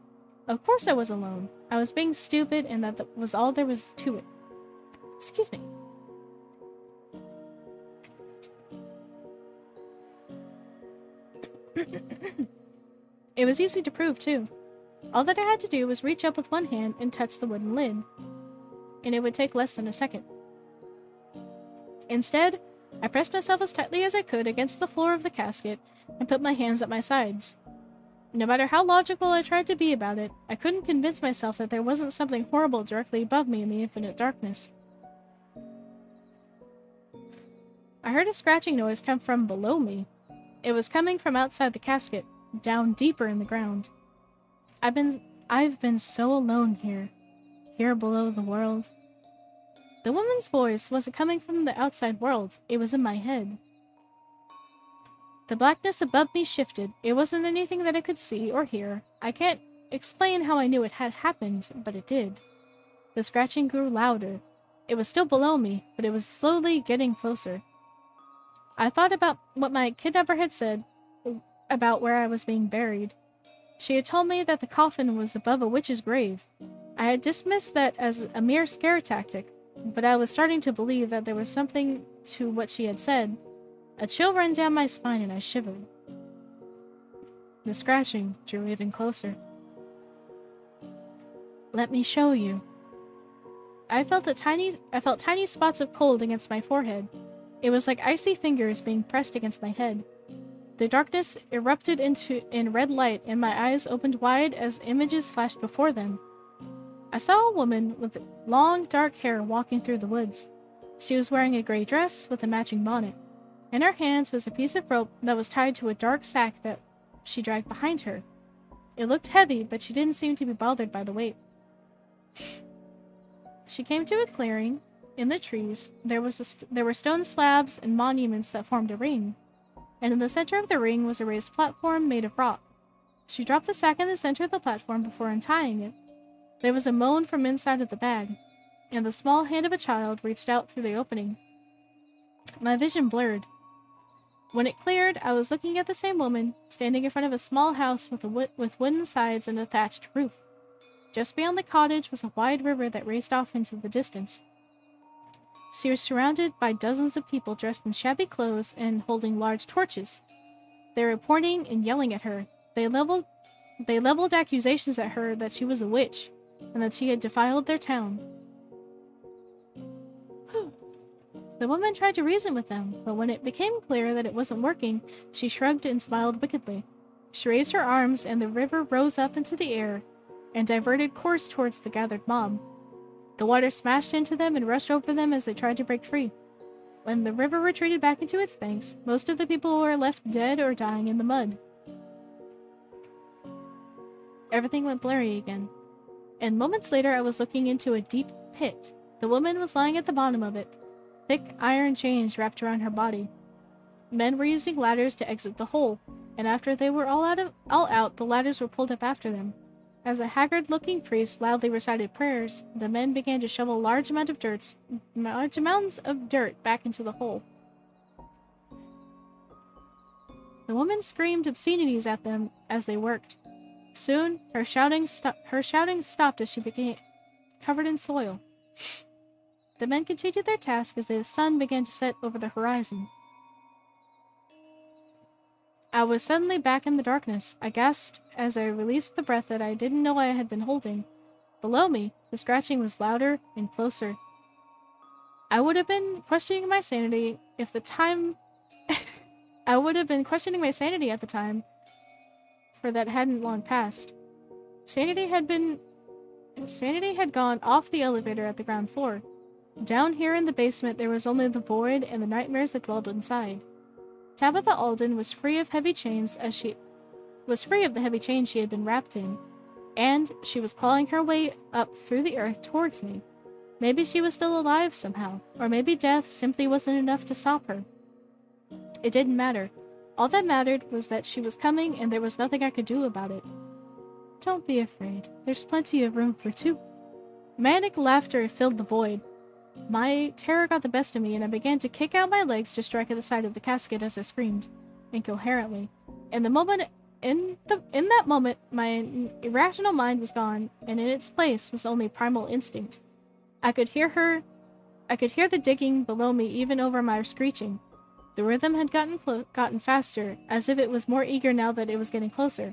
Of course I was alone. I was being stupid, and that was all there was to it. Excuse me. It was easy to prove, too. All that I had to do was reach up with one hand and touch the wooden lid, and it would take less than a second. Instead, I pressed myself as tightly as I could against the floor of the casket and put my hands at my sides. No matter how logical I tried to be about it, I couldn't convince myself that there wasn't something horrible directly above me in the infinite darkness. I heard a scratching noise come from below me. It was coming from outside the casket, down deeper in the ground. I've been so alone here below the world. The woman's voice wasn't coming from the outside world, it was in my head. The blackness above me shifted. It wasn't anything that I could see or hear. I can't explain how I knew it had happened, but it did. The scratching grew louder. It was still below me, but it was slowly getting closer. I thought about what my kidnapper had said about where I was being buried. She had told me that the coffin was above a witch's grave. I had dismissed that as a mere scare tactic, but I was starting to believe that there was something to what she had said. A chill ran down my spine and I shivered. The scratching drew even closer. Let me show you. I felt tiny spots of cold against my forehead. It was like icy fingers being pressed against my head. The darkness erupted in red light, and my eyes opened wide as images flashed before them. I saw a woman with long, dark hair walking through the woods. She was wearing a gray dress with a matching bonnet. In her hands was a piece of rope that was tied to a dark sack that she dragged behind her. It looked heavy, but she didn't seem to be bothered by the weight. She came to a clearing. In the trees, there were stone slabs and monuments that formed a ring. And in the center of the ring was a raised platform made of rock. She dropped the sack in the center of the platform before untying it. There was a moan from inside of the bag, and the small hand of a child reached out through the opening. My vision blurred. When it cleared, I was looking at the same woman, standing in front of a small house with wooden sides and a thatched roof. Just beyond the cottage was a wide river that raced off into the distance. She was surrounded by dozens of people dressed in shabby clothes and holding large torches. They were pointing and yelling at her. They leveled accusations at her that she was a witch, and that she had defiled their town. The woman tried to reason with them, but when it became clear that it wasn't working, she shrugged and smiled wickedly. She raised her arms, and the river rose up into the air and diverted course towards the gathered mob. The water smashed into them and rushed over them as they tried to break free. When the river retreated back into its banks, most of the people were left dead or dying in the mud. Everything went blurry again, and moments later I was looking into a deep pit. The woman was lying at the bottom of it, thick iron chains wrapped around her body. Men were using ladders to exit the hole, and after they were all out, the ladders were pulled up after them. As a haggard-looking priest loudly recited prayers, the men began to shovel large amounts of dirt back into the hole. The woman screamed obscenities at them as they worked. Soon, her shouting stopped as she became covered in soil. The men continued their task as the sun began to set over the horizon. I was suddenly back in the darkness. I gasped as I released the breath that I didn't know I had been holding. Below me, the scratching was louder and closer. I would have been questioning my sanity if the time... I would have been questioning my sanity at the time, for that hadn't long passed. Sanity had gone off the elevator at the ground floor. Down here in the basement, there was only the void and the nightmares that dwelled inside. Tabitha Alden was free of the heavy chains she had been wrapped in, and she was clawing her way up through the earth towards me. Maybe she was still alive somehow, or maybe death simply wasn't enough to stop her. It didn't matter. All that mattered was that she was coming and there was nothing I could do about it. Don't be afraid. There's plenty of room for two. Manic laughter filled the void. My terror got the best of me and I began to kick out my legs to strike at the side of the casket as I screamed, incoherently. In that moment, my irrational mind was gone, and in its place was only primal instinct. I could hear the digging below me even over my screeching. The rhythm had gotten faster, as if it was more eager now that it was getting closer.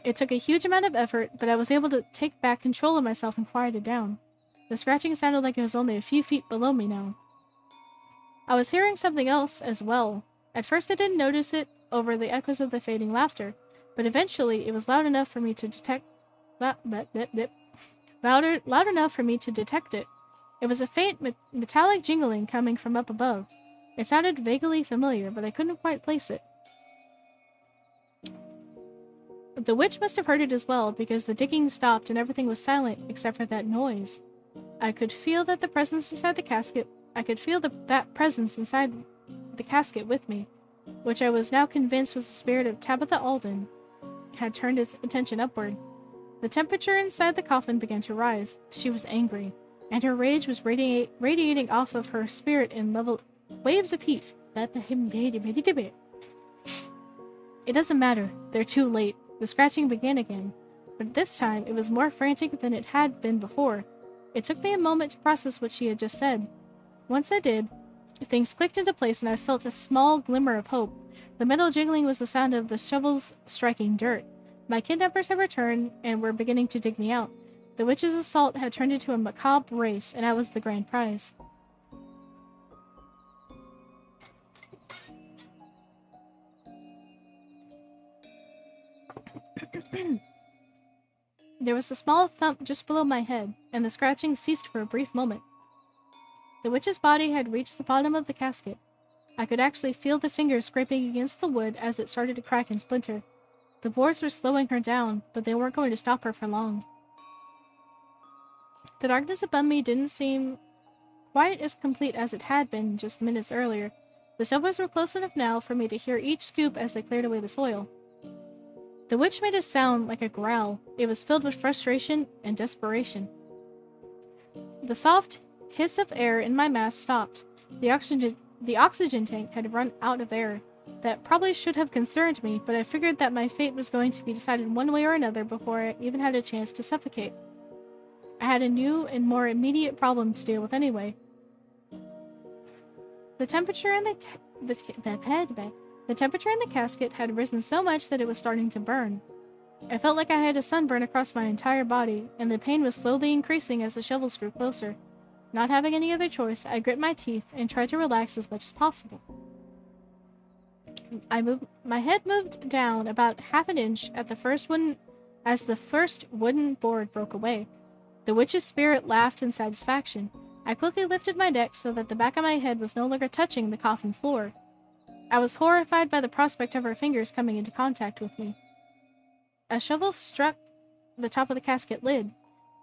It took a huge amount of effort, but I was able to take back control of myself and quiet it down. The scratching sounded like it was only a few feet below me now. I was hearing something else as well. At first I didn't notice it over the echoes of the fading laughter, but eventually it was loud enough for me to detect it. It was a faint metallic jingling coming from up above. It sounded vaguely familiar, but I couldn't quite place it. The witch must have heard it as well, because the digging stopped and everything was silent except for that noise. I could feel that presence inside the casket. That presence inside the casket with me, which I was now convinced was the spirit of Tabitha Alden, had turned its attention upward. The temperature inside the coffin began to rise. She was angry, and her rage was radiating off of her spirit in waves of heat. It doesn't matter. They're too late. The scratching began again, but this time it was more frantic than it had been before. It took me a moment to process what she had just said. Once I did, things clicked into place and I felt a small glimmer of hope. The metal jingling was the sound of the shovels striking dirt. My kidnappers had returned and were beginning to dig me out. The witch's assault had turned into a macabre race, and I was the grand prize. There was a small thump just below my head, and the scratching ceased for a brief moment. The witch's body had reached the bottom of the casket. I could actually feel the fingers scraping against the wood as it started to crack and splinter. The boards were slowing her down, but they weren't going to stop her for long. The darkness above me didn't seem quite as complete as it had been just minutes earlier. The shovels were close enough now for me to hear each scoop as they cleared away the soil. The witch made a sound like a growl. It was filled with frustration and desperation. The soft hiss of air in my mask stopped. The oxygen tank had run out of air. That probably should have concerned me, but I figured that my fate was going to be decided one way or another before I even had a chance to suffocate. I had a new and more immediate problem to deal with anyway. The temperature in the temperature in the casket had risen so much that it was starting to burn. I felt like I had a sunburn across my entire body, and the pain was slowly increasing as the shovels grew closer. Not having any other choice, I grit my teeth and tried to relax as much as possible. My head moved down about half an inch as the first wooden board broke away. The witch's spirit laughed in satisfaction. I quickly lifted my neck so that the back of my head was no longer touching the coffin floor. I was horrified by the prospect of her fingers coming into contact with me. A shovel struck the top of the casket lid.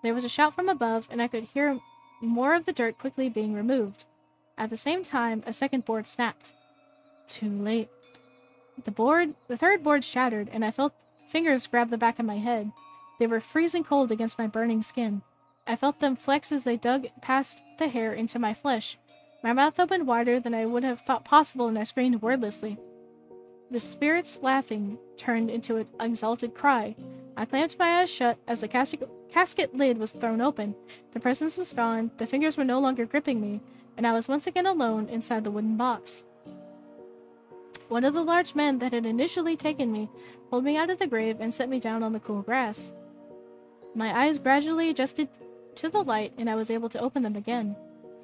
There was a shout from above, and I could hear more of the dirt quickly being removed. At the same time, a second board snapped. Too late. The third board shattered, and I felt fingers grab the back of my head. They were freezing cold against my burning skin. I felt them flex as they dug past the hair into my flesh. My mouth opened wider than I would have thought possible, and I screamed wordlessly. The spirit's laughing turned into an exalted cry. I clamped my eyes shut as the casket lid was thrown open. The presence was gone, the fingers were no longer gripping me, and I was once again alone inside the wooden box. One of the large men that had initially taken me pulled me out of the grave and set me down on the cool grass. My eyes gradually adjusted to the light, and I was able to open them again.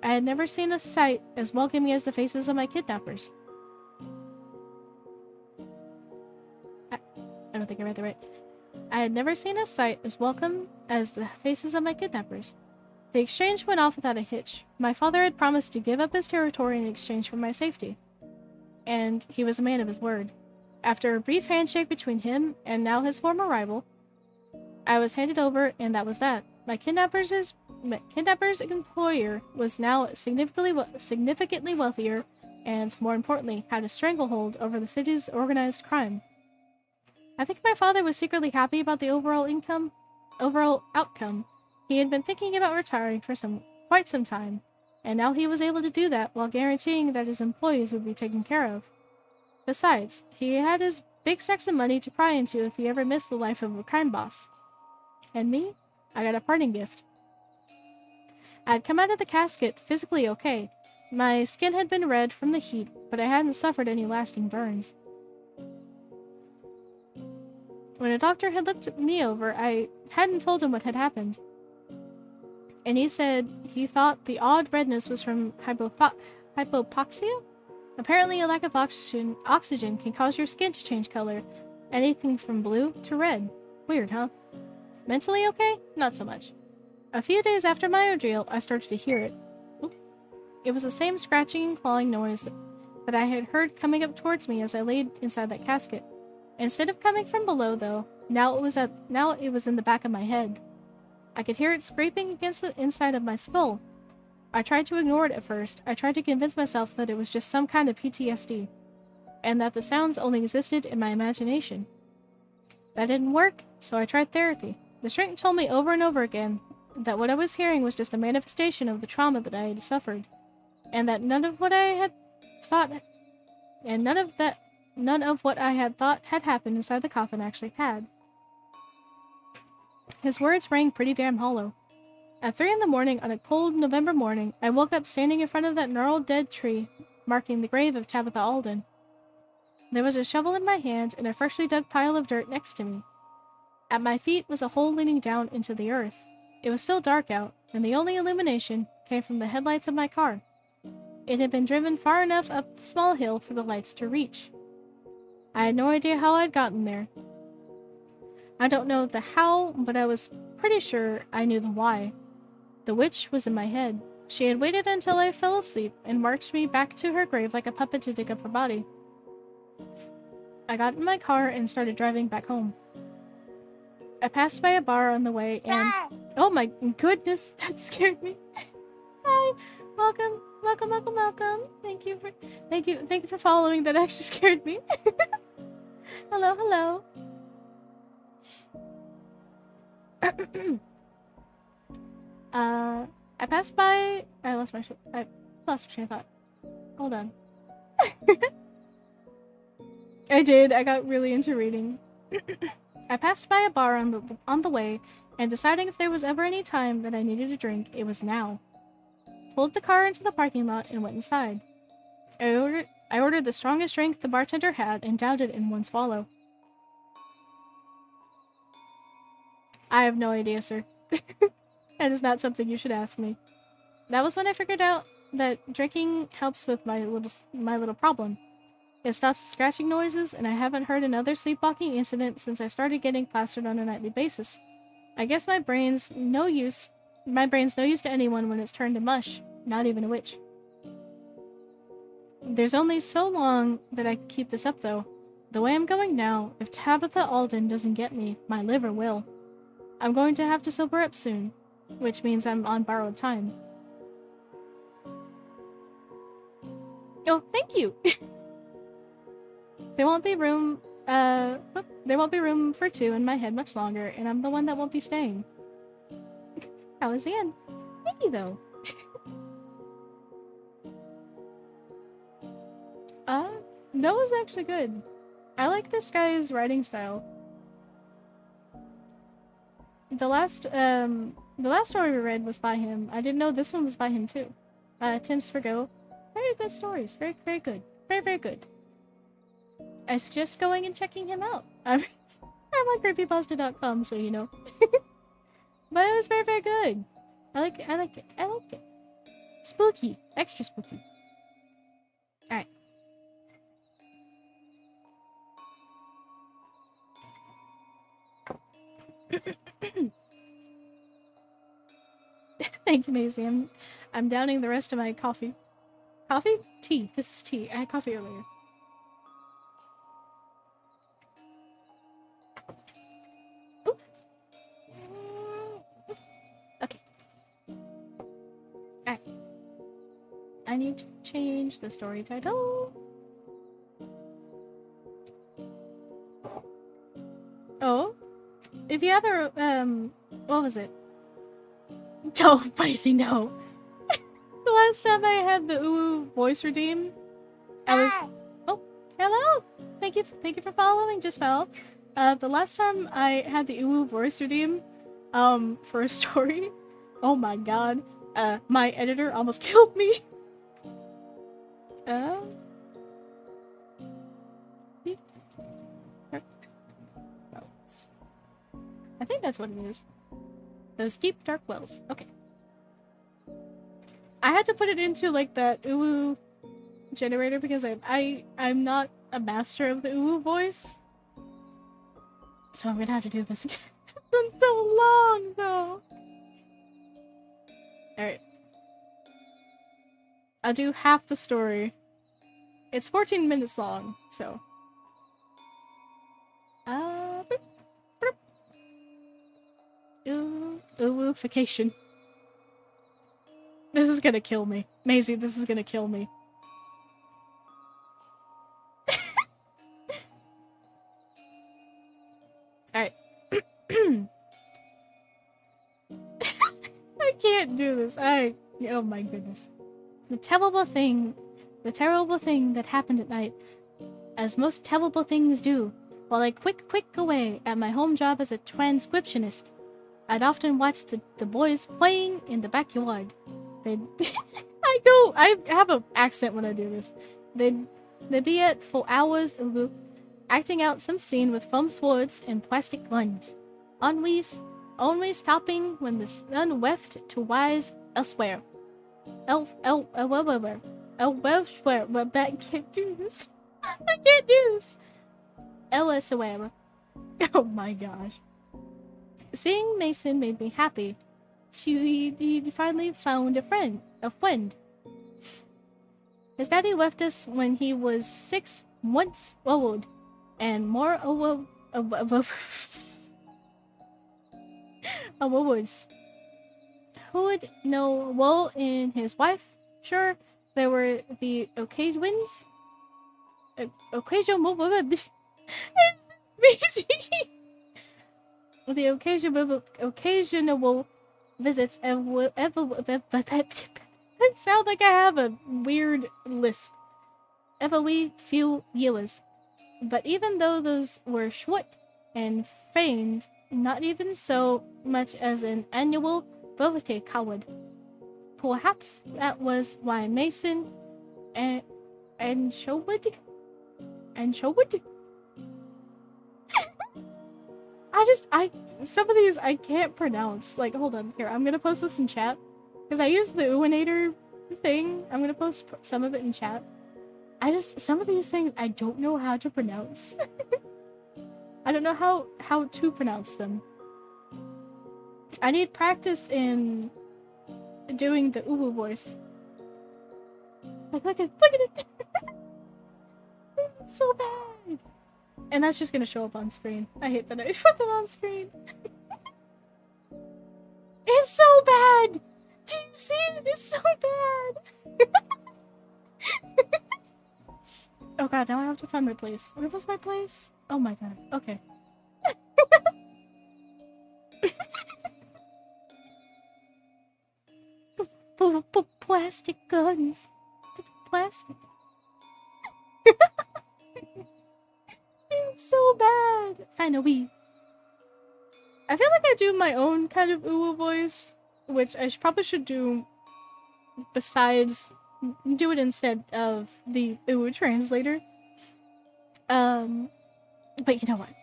I had never seen a sight as welcoming as the faces of my kidnappers. I don't think I read that right. I had never seen a sight as welcome as the faces of my kidnappers. The exchange went off without a hitch. My father had promised to give up his territory in exchange for my safety. And he was a man of his word. After a brief handshake between him and now his former rival, I was handed over, and that was that. My kidnapper's employer was now significantly wealthier and, more importantly, had a stranglehold over the city's organized crime. I think my father was secretly happy about the overall outcome. He had been thinking about retiring for quite some time, and now he was able to do that while guaranteeing that his employees would be taken care of. Besides, he had his big stacks of money to pry into if he ever missed the life of a crime boss. And me? I got a parting gift. I had come out of the casket physically okay. My skin had been red from the heat, but I hadn't suffered any lasting burns. When a doctor had looked me over, I hadn't told him what had happened. And he said he thought the odd redness was from hypoxia? Apparently a lack of oxygen can cause your skin to change color. Anything from blue to red. Weird, huh? Mentally okay? Not so much. A few days after my ordeal, I started to hear it. Oop. It was the same scratching and clawing noise that I had heard coming up towards me as I laid inside that casket. Instead of coming from below, though, now it was in the back of my head. I could hear it scraping against the inside of my skull. I tried to ignore it at first. I tried to convince myself that it was just some kind of PTSD, and that the sounds only existed in my imagination. That didn't work, so I tried therapy. The shrink told me over and over again that what I was hearing was just a manifestation of the trauma that I had suffered, and that none of what I had thought had happened inside the coffin actually had. His words rang pretty damn hollow. At 3 in the morning on a cold November morning, I woke up standing in front of that gnarled dead tree, marking the grave of Tabitha Alden. There was a shovel in my hand and a freshly dug pile of dirt next to me. At my feet was a hole leading down into the earth. It was still dark out, and the only illumination came from the headlights of my car. It had been driven far enough up the small hill for the lights to reach. I had no idea how I'd gotten there. I don't know the how, but I was pretty sure I knew the why. The witch was in my head. She had waited until I fell asleep and marched me back to her grave like a puppet to dig up her body. I got in my car and started driving back home. I passed by a bar on the way and... Oh my goodness, that scared me. Hi, welcome. Thank you for following. That actually scared me. Hello. I passed by... I lost my train of thought. Hold on. I did. I got really into reading. I passed by a bar on the way, and deciding if there was ever any time that I needed a drink, it was now. Pulled the car into the parking lot and went inside. I ordered the strongest drink the bartender had and downed it in one swallow. I have no idea, sir. That is not something you should ask me. That was when I figured out that drinking helps with my little problem. It stops the scratching noises, and I haven't heard another sleepwalking incident since I started getting plastered on a nightly basis. I guess my brain's no use to anyone when it's turned to mush, not even a witch. There's only so long that I can keep this up, though. The way I'm going now, if Tabitha Alden doesn't get me, my liver will. I'm going to have to sober up soon, which means I'm on borrowed time. Oh, thank you! There won't be room for two in my head much longer, and I'm the one that won't be staying. How was the end? Thank you, though. That was actually good. I like this guy's writing style. The last story we read was by him. I didn't know this one was by him too. Tim Sprigo. Very good stories. Very, very good. Very, very good. I suggest going and checking him out. I'm on creepypasta.com, so you know. But it was very, very good. I like it. I like it. I like it. Spooky. Extra spooky. Alright. Thank you, Maisie. I'm downing the rest of my coffee. Coffee? Tea. This is tea. I had coffee earlier. Ooh. Okay. Alright. I need to change the story title. Oh? If you ever, what was it? Oh, Spicy, no. The last time I had the Uwu voice redeem, I was... Oh, hello! Thank you for following, just fell. The last time I had the Uwu voice redeem, for a story, oh my god, my editor almost killed me. I think that's what it is. Those deep, dark wells. Okay. I had to put it into, like, that Uwu generator because I'm not a master of the Uwu voice. So I'm gonna have to do this again. It's been so long, though. Alright. I'll do half the story. It's 14 minutes long, so... Uwu-fication. This is gonna kill me. Maisie, this is gonna kill me. Alright. I can't do this. Oh my goodness. The terrible thing that happened at night, as most terrible things do, while I quick away at my home job as a transcriptionist. I'd often watch the boys playing in the backyard. They'd... I have an accent when I do this. They'd be at for hours acting out some scene with foam swords and plastic guns. Only stopping when the sun left to rise elsewhere. Elsewhere. But I can't do this. I can't do this. Elsewhere. Oh my gosh. Seeing Mason made me happy. He finally found a friend. His daddy left us when he was 6 months old, and more old. Who would know Will and his wife? Sure, there were the occasions. Occasional. It's busy. The occasional visits I sound like I have a weird lisp. Every few years. But even though those were short and feigned, not even so much as an annual birthday card. Perhaps that was why Mason and Sherwood? Some of these I can't pronounce. Like, hold on. Here, I'm gonna post this in chat. Because I use the Uinator thing. I'm gonna post some of it in chat. Some of these things I don't know how to pronounce. I don't know how to pronounce them. I need practice in doing the Uwu voice. Look at it. This is so bad. And that's just gonna show up on screen. I hate that I put that on screen. It's so bad! Do you see it? It's so bad! Oh god, now I have to find my place. Where was my place? Oh my god. Okay. Plastic guns. Plastic. So bad. Finally. I feel like I do my own kind of uwu voice, which I probably should do besides do it instead of the uwu translator. But you know what?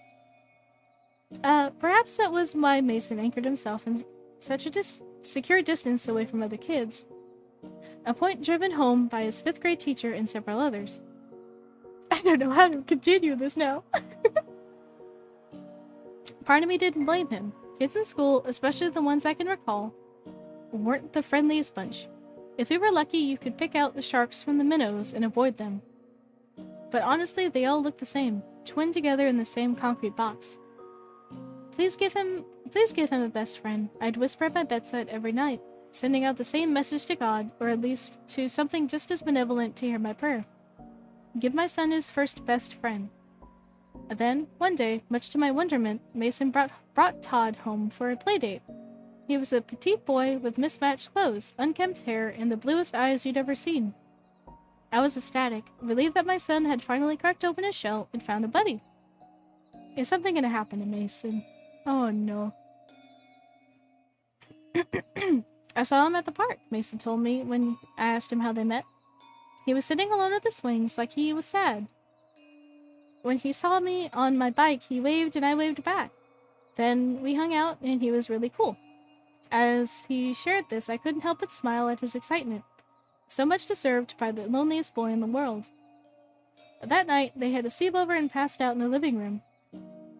Perhaps that was why Mason anchored himself in such a secure distance away from other kids. A point driven home by his 5th grade teacher and several others. I don't know how to continue this now. Part of me didn't blame him. Kids in school, especially the ones I can recall, weren't the friendliest bunch. If we were lucky, you could pick out the sharks from the minnows and avoid them. But honestly, they all looked the same, twinned together in the same concrete box. Please give him a best friend, I'd whisper at my bedside every night, sending out the same message to God, or at least to something just as benevolent to hear my prayer. Give my son his first best friend. Then, one day, much to my wonderment, Mason brought Todd home for a playdate. He was a petite boy with mismatched clothes, unkempt hair, and the bluest eyes you'd ever seen. I was ecstatic, relieved that my son had finally cracked open his shell and found a buddy. Is something gonna happen to Mason? Oh no. I saw him at the park, Mason told me when I asked him how they met. He was sitting alone at the swings like he was sad. When he saw me on my bike, he waved and I waved back. Then we hung out and he was really cool. As he shared this, I couldn't help but smile at his excitement. So much deserved by the loneliest boy in the world. That night, they had a sleepover and passed out in the living room.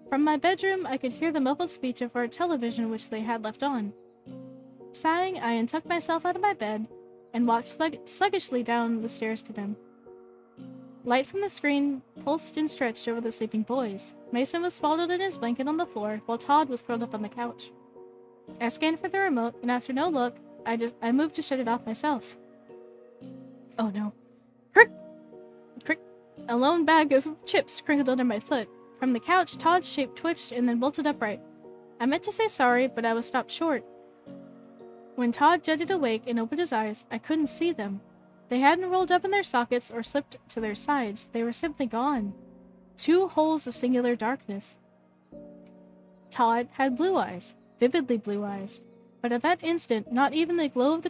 From my bedroom, I could hear the muffled speech of our television which they had left on. Sighing, I untucked myself out of my bed and walked sluggishly down the stairs to them. Light from the screen pulsed and stretched over the sleeping boys. Mason was swaddled in his blanket on the floor, while Todd was curled up on the couch. I scanned for the remote, and after no look, I moved to shut it off myself. Oh no. Crick! Crick! A lone bag of chips crinkled under my foot. From the couch, Todd's shape twitched and then bolted upright. I meant to say sorry, but I was stopped short. When Todd jutted awake and opened his eyes, I couldn't see them. They hadn't rolled up in their sockets or slipped to their sides. They were simply gone. 2 holes of singular darkness. Todd had blue eyes, vividly blue eyes. But at that instant, not even the glow of the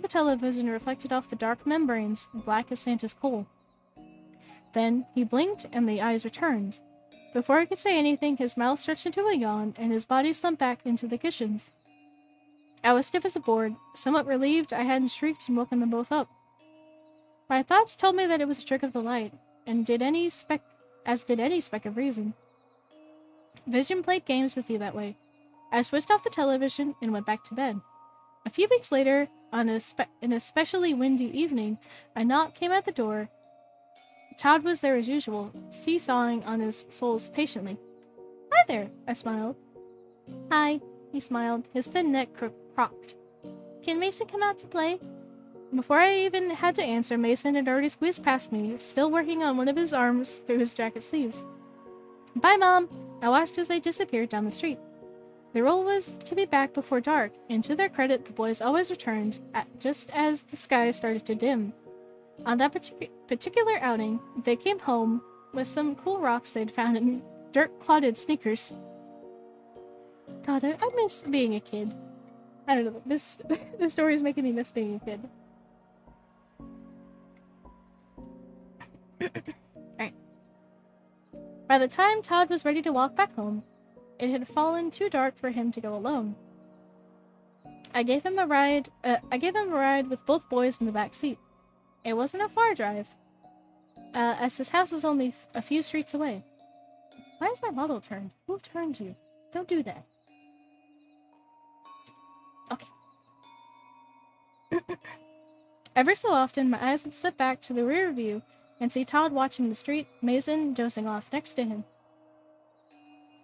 television reflected off the dark membranes, black as Santa's coal. Then he blinked and the eyes returned. Before I could say anything, his mouth stretched into a yawn and his body slumped back into the cushions. I was stiff as a board, somewhat relieved I hadn't shrieked and woken them both up. My thoughts told me that it was a trick of the light, and did any speck of reason. Vision played games with you that way. I switched off the television and went back to bed. A few weeks later, on an especially windy evening, a knock came at the door. Todd was there as usual, seesawing on his soles patiently. Hi there, I smiled. Hi, he smiled, his thin neck crocked. Can Mason come out to play? Before I even had to answer, Mason had already squeezed past me, still working on one of his arms through his jacket sleeves. Bye, Mom! I watched as they disappeared down the street. Their role was to be back before dark, and to their credit, the boys always returned just as the sky started to dim. On that particular outing, they came home with some cool rocks they'd found in dirt-clotted sneakers. God, I miss being a kid. I don't know, this story is making me miss being a kid. Alright. By the time Todd was ready to walk back home, it had fallen too dark for him to go alone. I gave him a ride with both boys in the back seat. It wasn't a far drive, as his house was only a few streets away. Why is my model turned? Who turned you? Don't do that. Okay. Ever so often, my eyes would slip back to the rear view and see Todd watching the street, Mason dozing off next to him.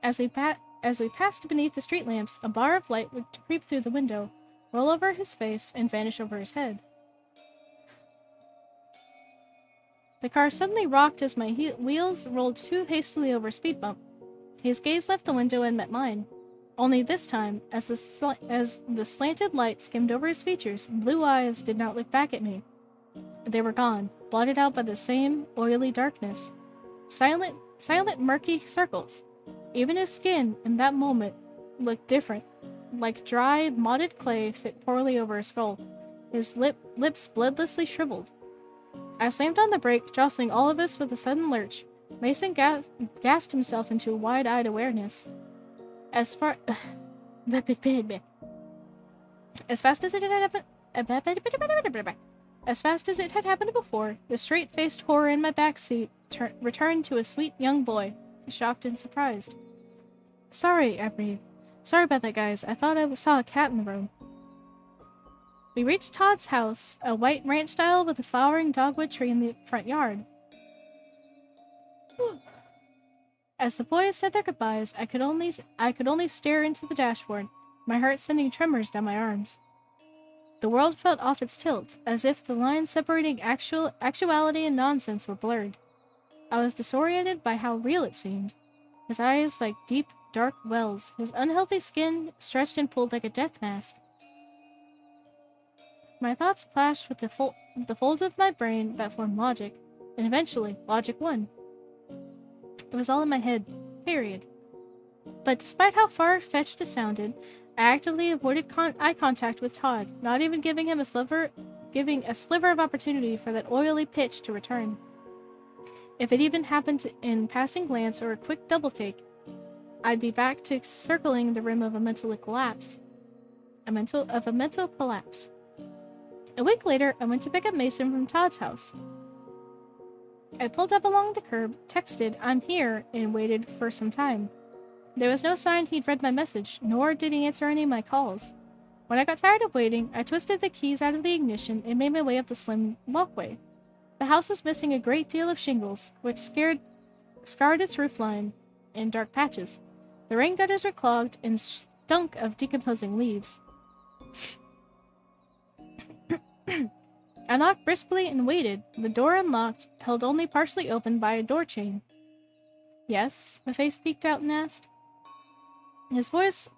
As we passed beneath the street lamps, a bar of light would creep through the window, roll over his face, and vanish over his head. The car suddenly rocked as my wheels rolled too hastily over a speed bump. His gaze left the window and met mine. Only this time, as the slanted light skimmed over his features, blue eyes did not look back at me. They were gone, blotted out by the same oily darkness. silent, murky circles. Even his skin, in that moment, looked different, like dry, modded clay fit poorly over a skull. His lips bloodlessly shriveled. I slammed on the brake, jostling all of us with a sudden lurch. Mason gasped himself into wide-eyed awareness. As far... As fast as it had happened... As fast as it had happened before, the straight-faced horror in my back seat returned to a sweet young boy, shocked and surprised. Sorry, I breathed. Sorry about that, guys. I thought I saw a cat in the room. We reached Todd's house, a white ranch style with a flowering dogwood tree in the front yard. As the boys said their goodbyes, I could only stare into the dashboard, my heart sending tremors down my arms. The world felt off its tilt, as if the lines separating actuality and nonsense were blurred. I was disoriented by how real it seemed. His eyes like deep, dark wells, his unhealthy skin stretched and pulled like a death mask. My thoughts clashed with the folds of my brain that formed logic, and eventually, logic won. It was all in my head. Period. But despite how far-fetched it sounded, I actively avoided eye contact with Todd, not even giving him a sliver of opportunity for that oily pitch to return. If it even happened in passing glance or a quick double take, I'd be back to circling the rim of a mental collapse. A mental collapse. A week later, I went to pick up Mason from Todd's house. I pulled up along the curb, texted, "I'm here," and waited for some time. There was no sign he'd read my message, nor did he answer any of my calls. When I got tired of waiting, I twisted the keys out of the ignition and made my way up the slim walkway. The house was missing a great deal of shingles, which scarred its roofline in dark patches. The rain gutters were clogged and stunk of decomposing leaves. I knocked briskly and waited, the door unlocked, held only partially open by a door chain. "Yes?" the face peeked out and asked. His voice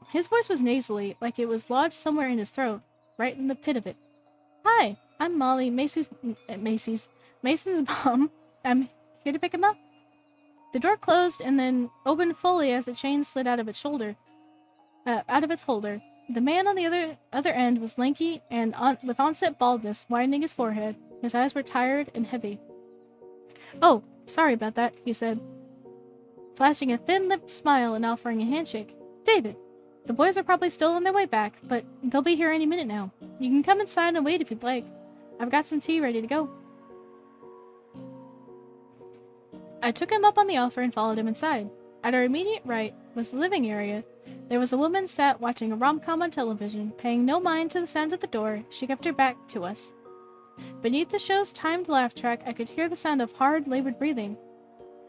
was nasally, like it was lodged somewhere in his throat, right in the pit of it. "Hi, I'm Molly, Mason's mom. I'm here to pick him up." The door closed and then opened fully as the chain slid out of its holder. The man on the other end was lanky and with onset baldness widening his forehead. His eyes were tired and heavy. "Oh, sorry about that," he said, flashing a thin-lipped smile and offering a handshake. "David, the boys are probably still on their way back, but they'll be here any minute now. You can come inside and wait if you'd like. I've got some tea ready to go." I took him up on the offer and followed him inside. At our immediate right was the living area. There was a woman sat watching a rom-com on television, paying no mind to the sound at the door. She kept her back to us. Beneath the show's timed laugh track, I could hear the sound of hard, labored breathing.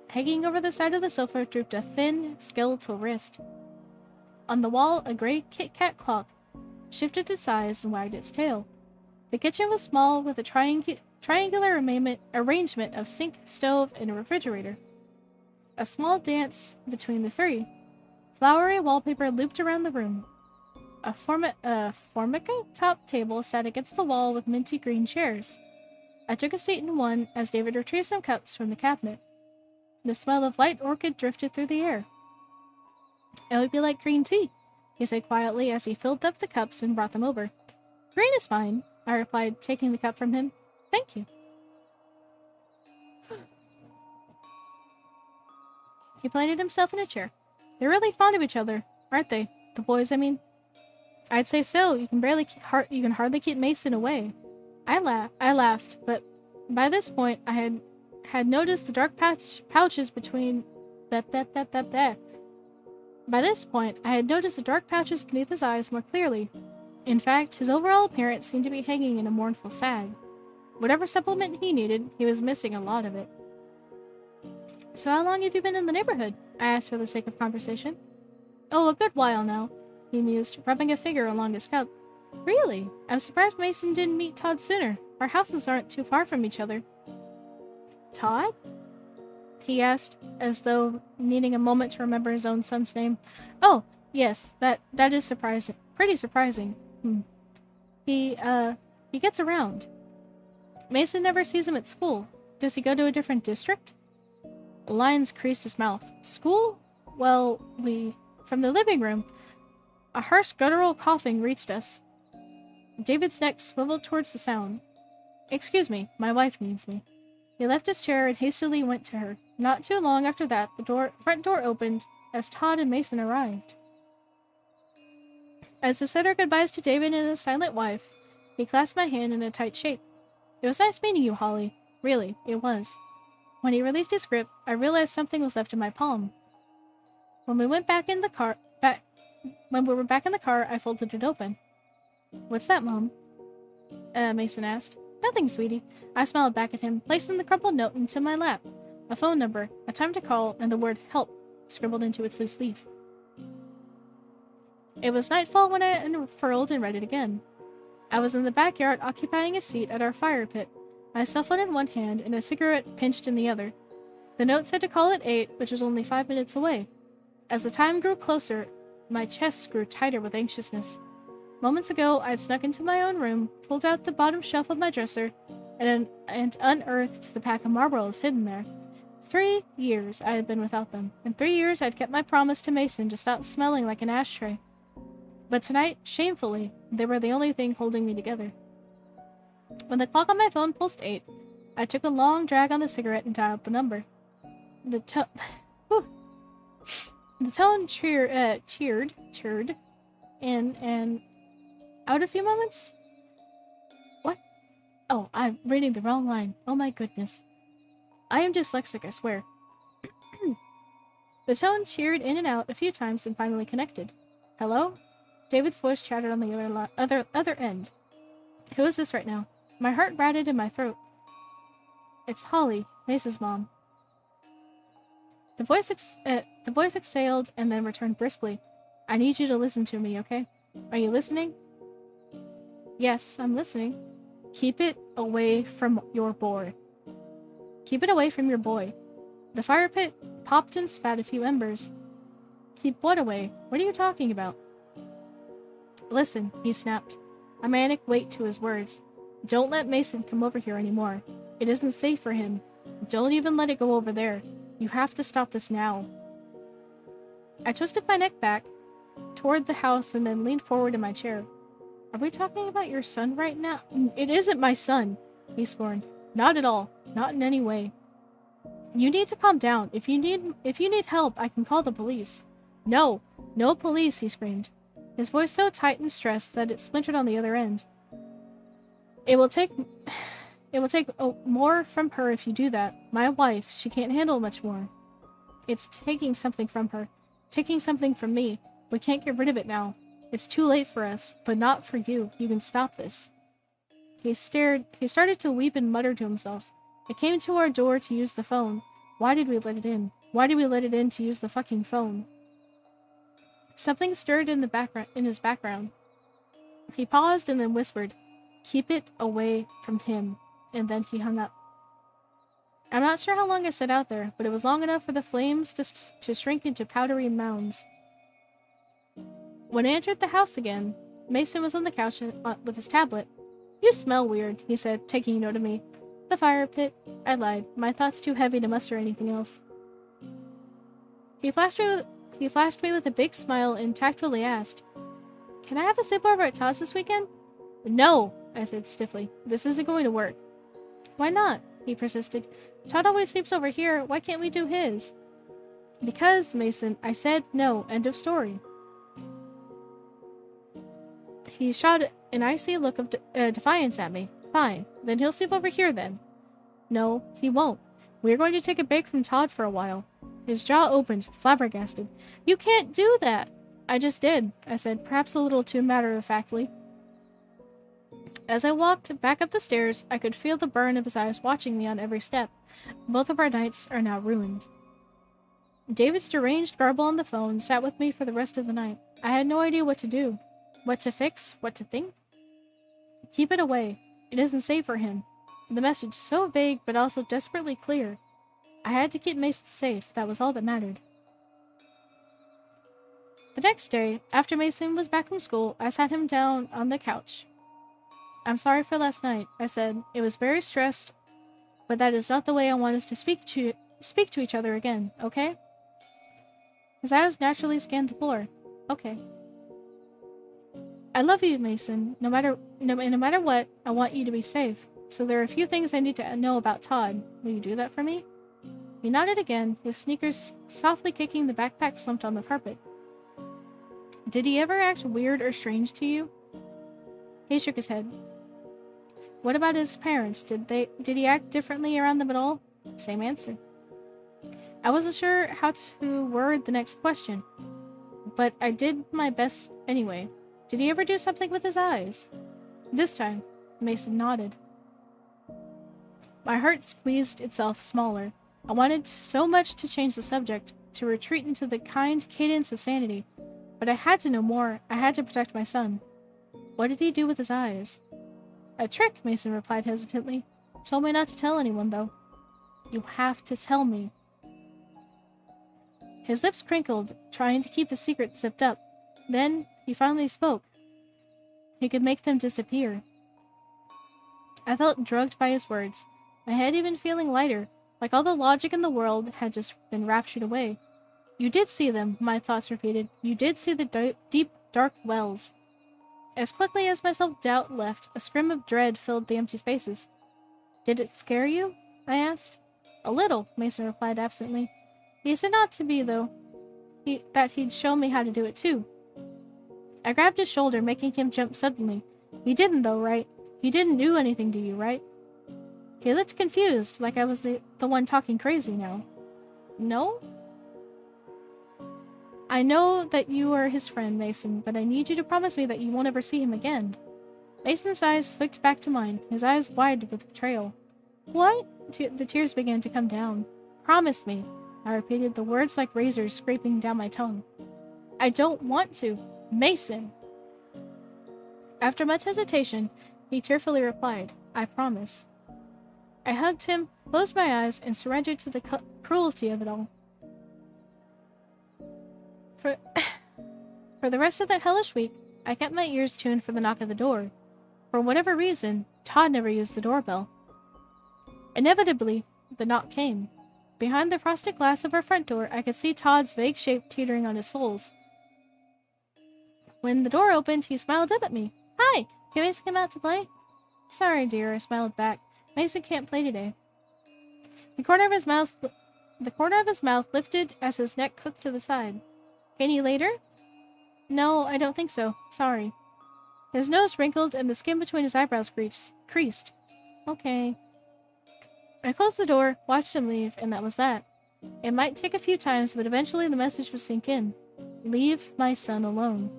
Hanging over the side of the sofa drooped a thin, skeletal wrist. On the wall, a gray Kit Kat clock shifted its eyes and wagged its tail. The kitchen was small, with a triangular arrangement of sink, stove, and a refrigerator. A small dance between the three. Flowery wallpaper looped around the room. A formica top table sat against the wall with minty green chairs. I took a seat in one as David retrieved some cups from the cabinet. The smell of light orchid drifted through the air. "It would be like green tea," he said quietly as he filled up the cups and brought them over. "Green is fine," I replied, taking the cup from him. "Thank you." He planted himself in a chair. "They're really fond of each other, aren't they? The boys, I mean." "I'd say so. You can hardly keep Mason away." I laughed, but by this point I had noticed the dark pouches between. By this point, I had noticed the dark pouches beneath his eyes more clearly. In fact, his overall appearance seemed to be hanging in a mournful sag. Whatever supplement he needed, he was missing a lot of it. "So how long have you been in the neighborhood?" I asked for the sake of conversation. "Oh, a good while now," he mused, rubbing a finger along his cup. "Really? I'm surprised Mason didn't meet Todd sooner. Our houses aren't too far from each other." "Todd?" he asked, as though needing a moment to remember his own son's name. "Oh, yes, that is surprising. Pretty surprising. He gets around. Mason never sees him at school. Does he go to a different district?" Lyons creased his mouth. School? Well, From the living room, a harsh guttural coughing reached us. David's neck swiveled towards the sound. Excuse me, my wife needs me. He left his chair and hastily went to her. Not too long after that, the front door opened as Todd and Mason arrived. As we said our goodbyes to David and his silent wife, he clasped my hand in a tight shake. It was nice meeting you, Holly. Really, it was. When he released his grip, I realized something was left in my palm. When we were back in the car, I folded it open. What's that, Mom? Mason asked. Nothing, sweetie. I smiled back at him, placing the crumpled note into my lap. A phone number, a time to call, and the word help scribbled into its loose leaf. It was nightfall when I unfurled and read it again. I was in the backyard occupying a seat at our fire pit, my cell phone in one hand and a cigarette pinched in the other. The note said to call at 8, which was only 5 minutes away. As the time grew closer, my chest grew tighter with anxiousness. Moments ago, I had snuck into my own room, pulled out the bottom shelf of my dresser, and unearthed the pack of Marlboros hidden there. 3 years I had been without them. In 3 years, I'd kept my promise to Mason to stop smelling like an ashtray. But tonight, shamefully, they were the only thing holding me together. When the clock on my phone pulsed 8, I took a long drag on the cigarette and dialed the number. The tone cheered in and out a few moments. What? Oh, I'm reading the wrong line. Oh my goodness. I am dyslexic, I swear. The tone cheered in and out a few times and finally connected. Hello? David's voice chattered on the other end. Who is this right now? My heart rattled in my throat. It's Holly, Mason's mom. The voice exhaled and then returned briskly. I need you to listen to me, okay? Are you listening? Yes, I'm listening. Keep it away from your boy. Keep it away from your boy. The fire pit popped and spat a few embers. Keep what away? What are you talking about? Listen, he snapped, a manic weight to his words. Don't let Mason come over here anymore. It isn't safe for him. Don't even let it go over there. You have to stop this now. I twisted my neck back toward the house and then leaned forward in my chair. Are we talking about your son right now? It isn't my son, he scorned. Not at all. Not in any way. You need to calm down. If you need help, I can call the police. No. No police, he screamed, his voice so tight and stressed that it splintered on the other end. It will take more from her if you do that. My wife, she can't handle much more. It's taking something from her. Taking something from me. We can't get rid of it now. It's too late for us, but not for you. You can stop this. He started to weep and mutter to himself. It came to our door to use the phone. Why did we let it in? Why did we let it in to use the fucking phone? Something stirred in his background. He paused and then whispered, "Keep it away from him," and then he hung up. I'm not sure how long I sat out there, but it was long enough for the flames to shrink into powdery mounds. When I entered the house again, Mason was on the couch with his tablet. You smell weird, he said, taking note of me. The fire pit. I lied. My thoughts too heavy to muster anything else. He flashed me with a big smile and tactfully asked, "Can I have a sleepover at Todd's this weekend?" "No," I said stiffly. "This isn't going to work." "Why not?" he persisted. "Todd always sleeps over here. Why can't we do his?" "Because, Mason, I said no. End of story." He shot an icy look of defiance at me. "Fine. Then he'll sleep over here then." "No, he won't. We're going to take a break from Todd for a while." His jaw opened, flabbergasted. "You can't do that." "I just did," I said, perhaps a little too matter-of-factly. As I walked back up the stairs, I could feel the burn of his eyes watching me on every step. Both of our nights are now ruined. David's deranged garble on the phone sat with me for the rest of the night. I had no idea what to do. What to fix? What to think? Keep it away. It isn't safe for him. The message so vague but also desperately clear. I had to keep Mason safe. That was all that mattered. The next day, after Mason was back from school, I sat him down on the couch. "I'm sorry for last night," I said. "It was very stressed, but that is not the way I wanted to speak speak to each other again, okay? His eyes naturally scanned the floor. Okay. I love you, Mason. No matter what, I want you to be safe. So there are a few things I need to know about Todd. Will you do that for me? He nodded again, his sneakers softly kicking the backpack slumped on the carpet. Did he ever act weird or strange to you? He shook his head. What about his parents? Did he act differently around them at all? Same answer. I wasn't sure how to word the next question, but I did my best anyway. Did he ever do something with his eyes? This time, Mason nodded. My heart squeezed itself smaller. I wanted so much to change the subject, to retreat into the kind cadence of sanity, but I had to know more. I had to protect my son. What did he do with his eyes? A trick, Mason replied hesitantly. Told me not to tell anyone, though. You have to tell me. His lips crinkled, trying to keep the secret zipped up. Then, he finally spoke. He could make them disappear. I felt drugged by his words, my head even feeling lighter, like all the logic in the world had just been raptured away. You did see them, my thoughts repeated. You did see the deep, dark wells. As quickly as my self-doubt left, a scream of dread filled the empty spaces. Did it scare you? I asked. A little, Mason replied absently. He said not to be, though. That he'd show me how to do it, too. I grabbed his shoulder, making him jump suddenly. He didn't, though, right? He didn't do anything to you, right? He looked confused, like I was the one talking crazy now. No? I know that you are his friend, Mason, but I need you to promise me that you won't ever see him again. Mason's eyes flicked back to mine, his eyes wide with betrayal. What? The tears began to come down. Promise me. I repeated, the words like razors scraping down my tongue. I don't want to. Mason! After much hesitation, he tearfully replied, I promise. I hugged him, closed my eyes, and surrendered to the cruelty of it all. For the rest of that hellish week, I kept my ears tuned for the knock at the door. For whatever reason, Todd never used the doorbell. Inevitably, the knock came. Behind the frosted glass of our front door, I could see Todd's vague shape teetering on his soles. When the door opened, he smiled up at me. Hi, can Mason come out to play? Sorry, dear, I smiled back. Mason can't play today. The corner of his mouth lifted as his neck cooked to the side. Can you later? No, I don't think so. Sorry. His nose wrinkled and the skin between his eyebrows creased. Okay. I closed the door, watched him leave, and that was that. It might take a few times, but eventually the message would sink in. Leave my son alone.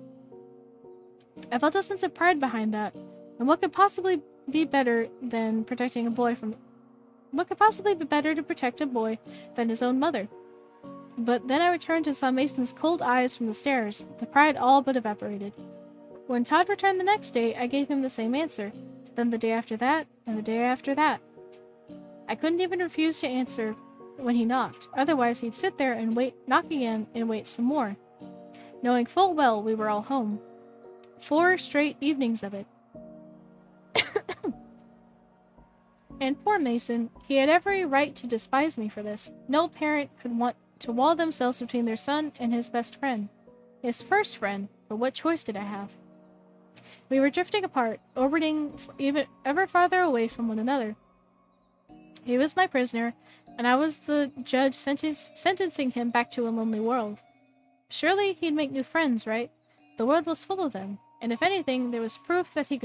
I felt a sense of pride behind that, and what could possibly be better to protect a boy than his own mother? But then I returned and saw Mason's cold eyes from the stairs. The pride all but evaporated. When Todd returned the next day, I gave him the same answer. Then the day after that, and the day after that. I couldn't even refuse to answer when he knocked. Otherwise, he'd sit there and wait, knock again, and wait some more. Knowing full well we were all home. 4 straight evenings of it. And poor Mason, he had every right to despise me for this. No parent could want to wall themselves between their son and his best friend. His first friend, but what choice did I have? We were drifting apart, orbiting even ever farther away from one another. He was my prisoner, and I was the judge sentencing him back to a lonely world. Surely he'd make new friends, right? The world was full of them, and if anything, this was proof that he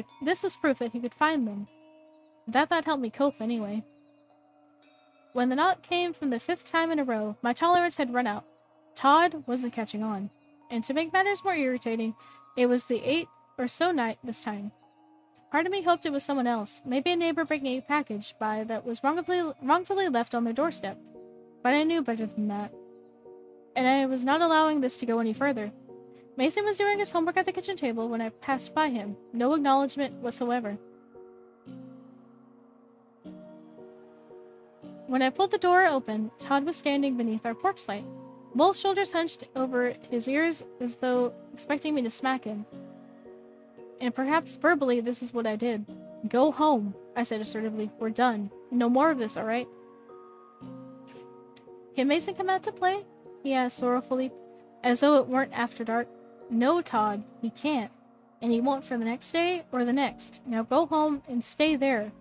could find them. That helped me cope anyway. When the knock came from the 5th time in a row, my tolerance had run out. Todd wasn't catching on. And to make matters more irritating, it was the 8th or so night this time. Part of me hoped it was someone else, maybe a neighbor bringing a package by that was wrongfully left on their doorstep. But I knew better than that. And I was not allowing this to go any further. Mason was doing his homework at the kitchen table when I passed by him, no acknowledgement whatsoever. When I pulled the door open, Todd was standing beneath our porch light, both shoulders hunched over his ears as though expecting me to smack him. And perhaps verbally this is what I did. Go home, I said assertively. We're done. No more of this, alright? Can Mason come out to play? He asked sorrowfully, as though it weren't after dark. No, Todd, he can't. And he won't for the next day or the next. Now go home and stay there.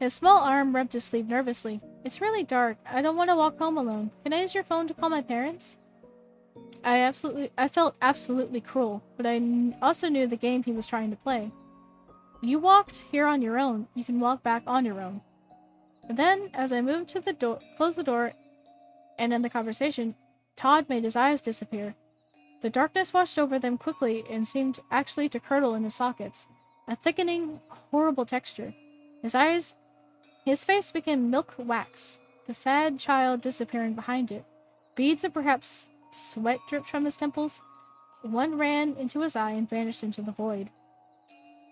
His small arm rubbed his sleeve nervously. It's really dark. I don't want to walk home alone. Can I use your phone to call my parents? I felt absolutely cruel, but I also knew the game he was trying to play. You walked here on your own. You can walk back on your own. And then, as I moved to the door, closed the door, and end the conversation, Todd made his eyes disappear. The darkness washed over them quickly and seemed actually to curdle in his sockets, a thickening, horrible texture. His face became milk wax, the sad child disappearing behind it. Beads of perhaps sweat dripped from his temples. One ran into his eye and vanished into the void.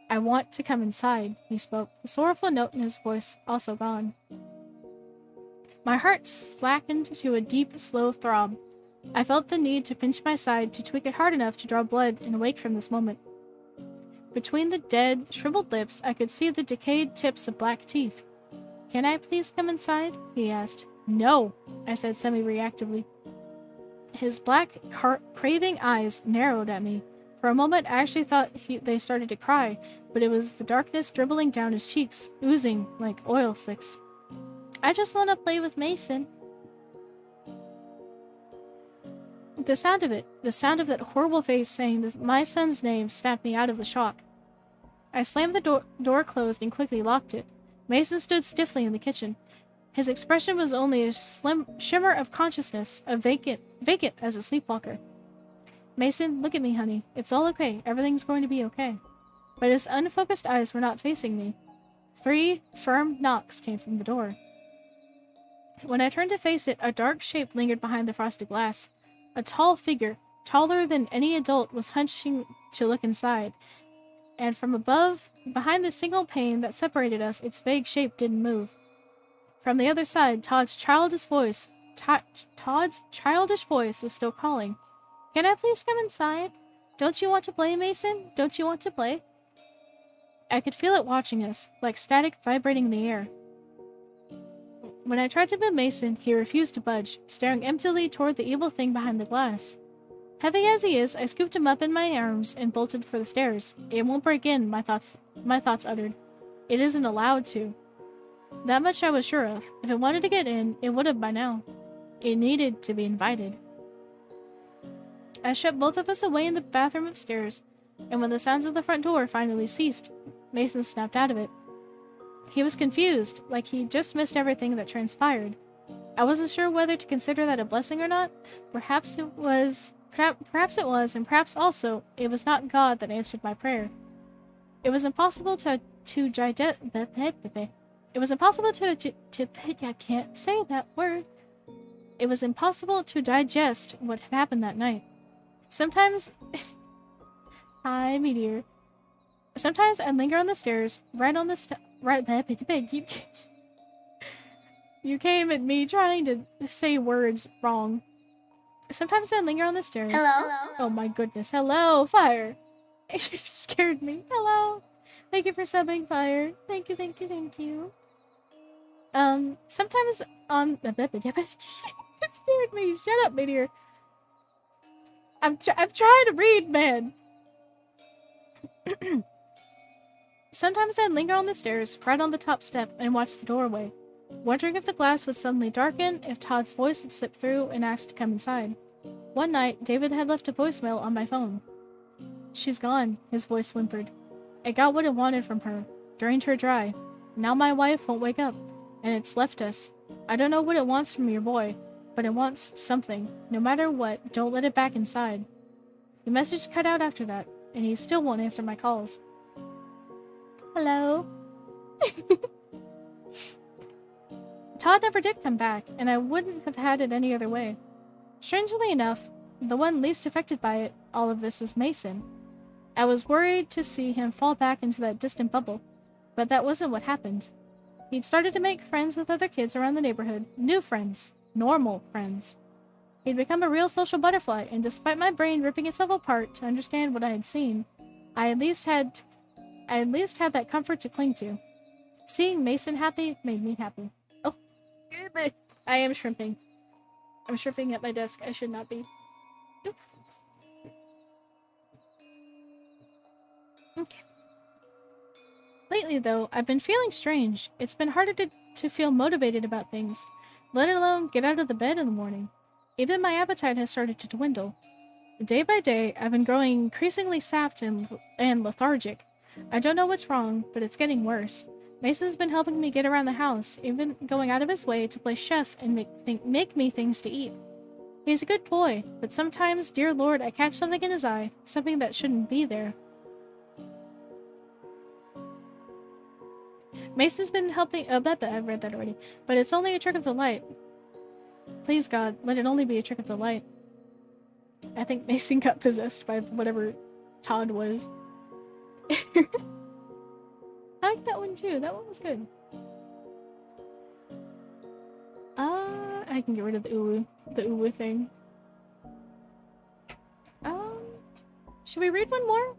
I want to come inside, he spoke, the sorrowful note in his voice also gone. My heart slackened to a deep, slow throb. I felt the need to pinch my side to tweak it hard enough to draw blood and awake from this moment. Between the dead, shriveled lips, I could see the decayed tips of black teeth. Can I please come inside? He asked. No, I said semi-reactively. His black, craving eyes narrowed at me. For a moment, I actually thought they started to cry, but it was the darkness dribbling down his cheeks, oozing like oil slicks. I just want to play with Mason. The sound of it, the sound of that horrible face saying my son's name, snapped me out of the shock. I slammed the door closed and quickly locked it. Mason stood stiffly in the kitchen. His expression was only a slim shimmer of consciousness, vacant as a sleepwalker. Mason, look at me, honey. It's all okay. Everything's going to be okay. But his unfocused eyes were not facing me. 3 firm knocks came from the door. When I turned to face it, a dark shape lingered behind the frosted glass. A tall figure, taller than any adult, was hunching to look inside. And from above, behind the single pane that separated us, its vague shape didn't move. From the other side, Todd's childish voice was still calling. Can I please come inside? Don't you want to play, Mason? Don't you want to play? I could feel it watching us, like static vibrating in the air. When I tried to move Mason, he refused to budge, staring emptily toward the evil thing behind the glass. Heavy as he is, I scooped him up in my arms and bolted for the stairs. It won't break in, my thoughts uttered. It isn't allowed to. That much I was sure of. If it wanted to get in, it would have by now. It needed to be invited. I shut both of us away in the bathroom upstairs, and when the sounds of the front door finally ceased, Mason snapped out of it. He was confused, like he'd just missed everything that transpired. I wasn't sure whether to consider that a blessing or not. Perhaps it was, and perhaps also it was not God that answered my prayer. It was impossible I can't say that word. It was impossible to digest what had happened that night. Sometimes, hi, Meteor. Sometimes I'd linger on the stairs, You came at me trying to say words wrong. Sometimes I linger on the stairs. Hello? Oh my goodness. Hello, Fire. You scared me. Hello. Thank you for subbing, Fire. Thank you, thank you, thank you. Sometimes on the it scared me. Shut up, Meteor. I'm trying to read, man. Sometimes I'd linger on the stairs, right on the top step, and watch the doorway, wondering if the glass would suddenly darken, if Todd's voice would slip through and ask to come inside. One night, David had left a voicemail on my phone. She's gone, his voice whimpered. It got what it wanted from her, drained her dry. Now my wife won't wake up, and it's left us. I don't know what it wants from your boy, but it wants something. No matter what, don't let it back inside. The message cut out after that, and he still won't answer my calls. Hello? Todd never did come back, and I wouldn't have had it any other way. Strangely enough, the one least affected by all of this was Mason. I was worried to see him fall back into that distant bubble, but that wasn't what happened. He'd started to make friends with other kids around the neighborhood, new friends, normal friends. He'd become a real social butterfly, and despite my brain ripping itself apart to understand what I had seen, I at least had that comfort to cling to. Seeing Mason happy made me happy. Oh, I am shrimping. I'm stripping at my desk. I should not be. Oop. Okay. Lately, though, I've been feeling strange. It's been harder to feel motivated about things, let alone get out of the bed in the morning. Even my appetite has started to dwindle. Day by day, I've been growing increasingly sapped and lethargic. I don't know what's wrong, but it's getting worse. Mason's been helping me get around the house, even going out of his way to play chef and make me things to eat. He's a good boy, but sometimes, dear Lord, I catch something in his eye, something that shouldn't be there. Mason's been helping- oh, I've read that already. But it's only a trick of the light. Please, God, let it only be a trick of the light. I think Mason got possessed by whatever Todd was. I like that one too. That one was good. I can get rid of the uwu thing. Should we read one more?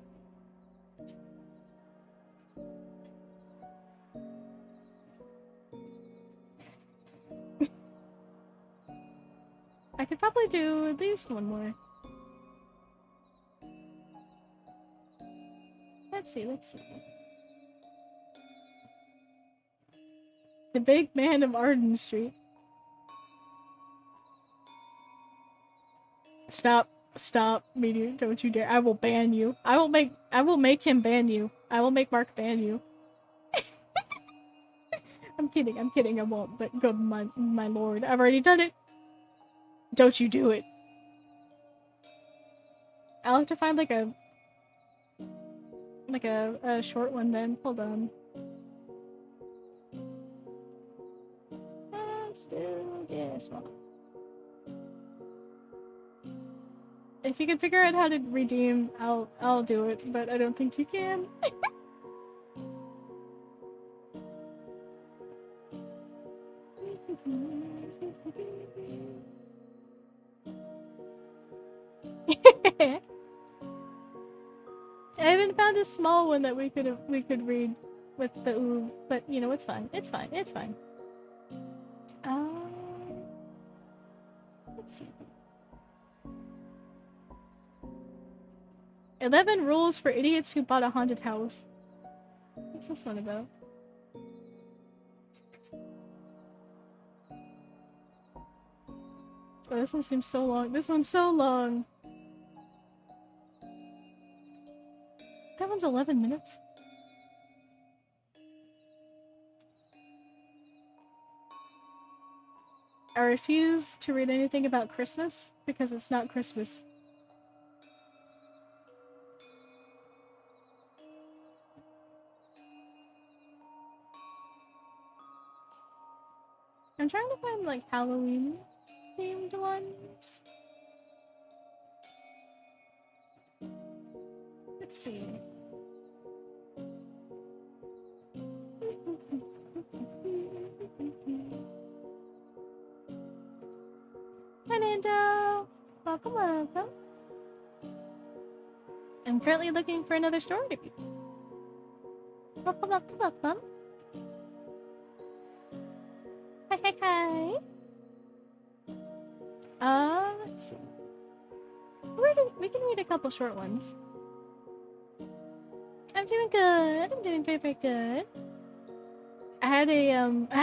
I could probably do at least one more. Let's see. The Big Man of Arden Street. Stop, meteor, don't you dare. I will ban you. I will make him ban you. I will make Mark ban you. I'm kidding, I won't, but good my lord, I've already done it. Don't you do it. I'll have to find like a short one then. Hold on. Still this one. If you can figure out how to redeem, I'll do it, but I don't think you can. I haven't found a small one that we could read with the ooh, but you know, it's fine. It's fine. Let's see. 11 rules for idiots who bought a haunted house. What's this one about? Oh, this one seems so long. This one's so long. That one's 11 minutes. I refuse to read anything about Christmas because it's not Christmas. I'm trying to find like Halloween themed ones. Let's see. Hi Nando! Welcome. I'm currently looking for another story to read. Welcome. Hi. Let's see. We can read a couple short ones. I'm doing good. I'm doing very good. I had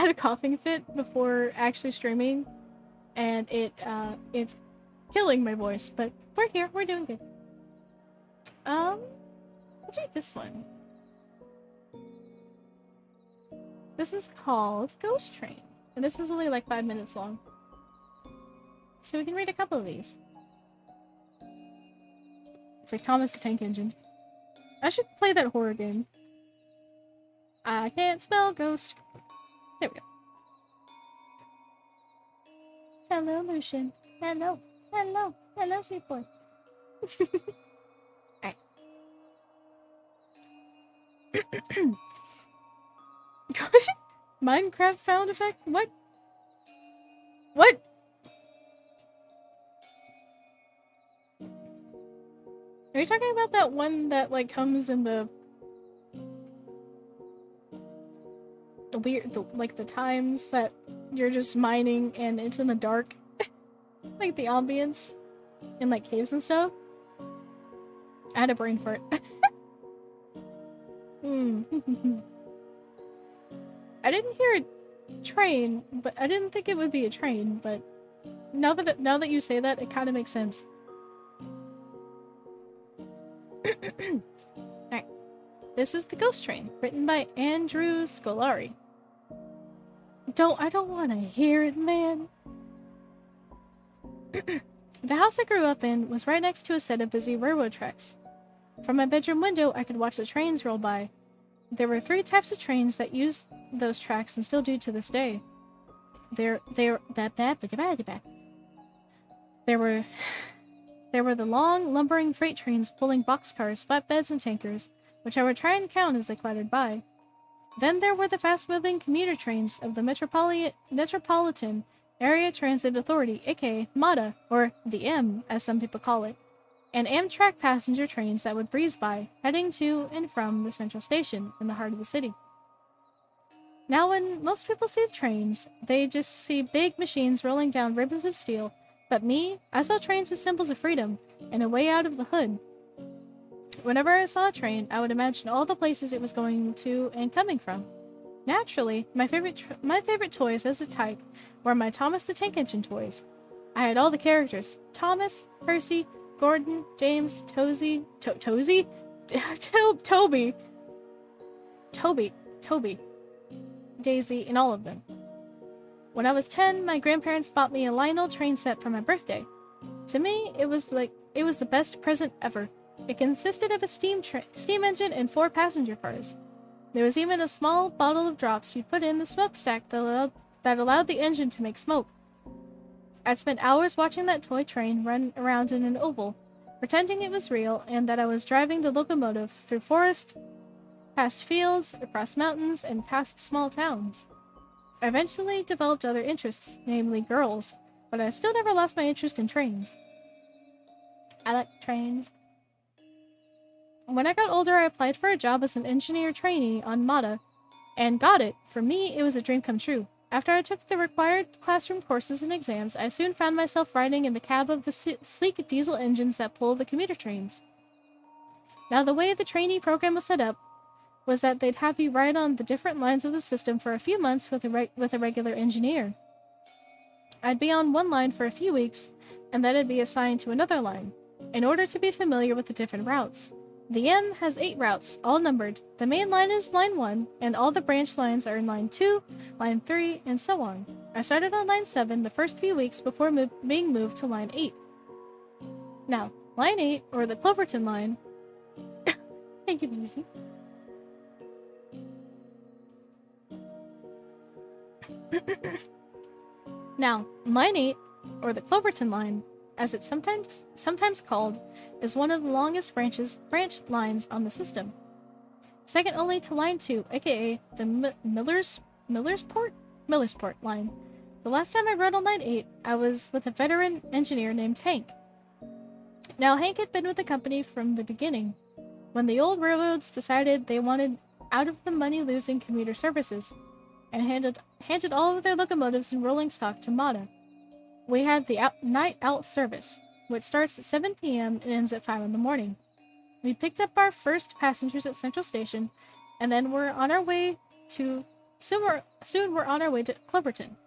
a coughing fit before actually streaming, and it's killing my voice, but we're here. We're doing good. Let's read this one. This is called Ghost Train, and this is only like 5 minutes long. So we can read a couple of these. It's like Thomas the Tank Engine. I should play that horror game. I can't spell ghost. There we go. Hello, Lucian. Hello, sweet boy. Alright. Gosh, Minecraft sound effect? What? Are you talking about that one that like comes in the weird, like the times that you're just mining and it's in the dark? Like the ambience in like caves and stuff. I had a brain fart. I didn't hear a train, but I didn't think it would be a train, but now that you say that, it kind of makes sense. Alright. This is The Ghost Train, written by Andrew Scolari. I don't want to hear it, man. The house I grew up in was right next to a set of busy railroad tracks. From my bedroom window, I could watch the trains roll by. There were 3 types of trains that used those tracks and still do to this day. There were the long, lumbering freight trains pulling boxcars, flatbeds, and tankers, which I would try and count as they clattered by. Then there were the fast-moving commuter trains of the Metropolitan Area Transit Authority, aka MATA, or the M, as some people call it, and Amtrak passenger trains that would breeze by, heading to and from the central station in the heart of the city. Now, when most people see trains, they just see big machines rolling down ribbons of steel, but me, I saw trains as symbols of freedom and a way out of the hood. Whenever I saw a train, I would imagine all the places it was going to and coming from. Naturally, my favorite toys as a type were my Thomas the Tank Engine toys. I had all the characters: Thomas, Percy, Gordon, James, Toby, Daisy, and all of them. When I was 10, my grandparents bought me a Lionel train set for my birthday. To me, it was the best present ever. It consisted of a steam engine and 4 passenger cars. There was even a small bottle of drops you'd put in the smokestack that allowed the engine to make smoke. I'd spent hours watching that toy train run around in an oval, pretending it was real and that I was driving the locomotive through forest, past fields, across mountains, and past small towns. I eventually developed other interests, namely girls, but I still never lost my interest in trains. I like trains. When I got older, I applied for a job as an engineer trainee on MATA, and got it. For me, it was a dream come true. After I took the required classroom courses and exams, I soon found myself riding in the cab of the sleek diesel engines that pull the commuter trains. Now, the way the trainee program was set up was that they'd have you ride on the different lines of the system for a few months with a regular engineer. I'd be on one line for a few weeks, and then I'd be assigned to another line, in order to be familiar with the different routes. The M has 8 routes, all numbered. The main line is line 1, and all the branch lines are in line 2, line 3, and so on. I started on line 7 the first few weeks before being moved to line 8. Now, line 8, or the Cloverton line... Take it easy. Now, line 8, or the Cloverton line, as it's sometimes called, is one of the longest branch lines on the system. Second only to line 2, aka the Millersport line. The last time I rode on line 8, I was with a veteran engineer named Hank. Now, Hank had been with the company from the beginning, when the old railroads decided they wanted out of the money-losing commuter services, and handed all of their locomotives and rolling stock to MATA. We had the night out service, which starts at 7 p.m. and ends at 5 in the morning. We picked up our first passengers at Central Station, and then we're on our way to Cloverton.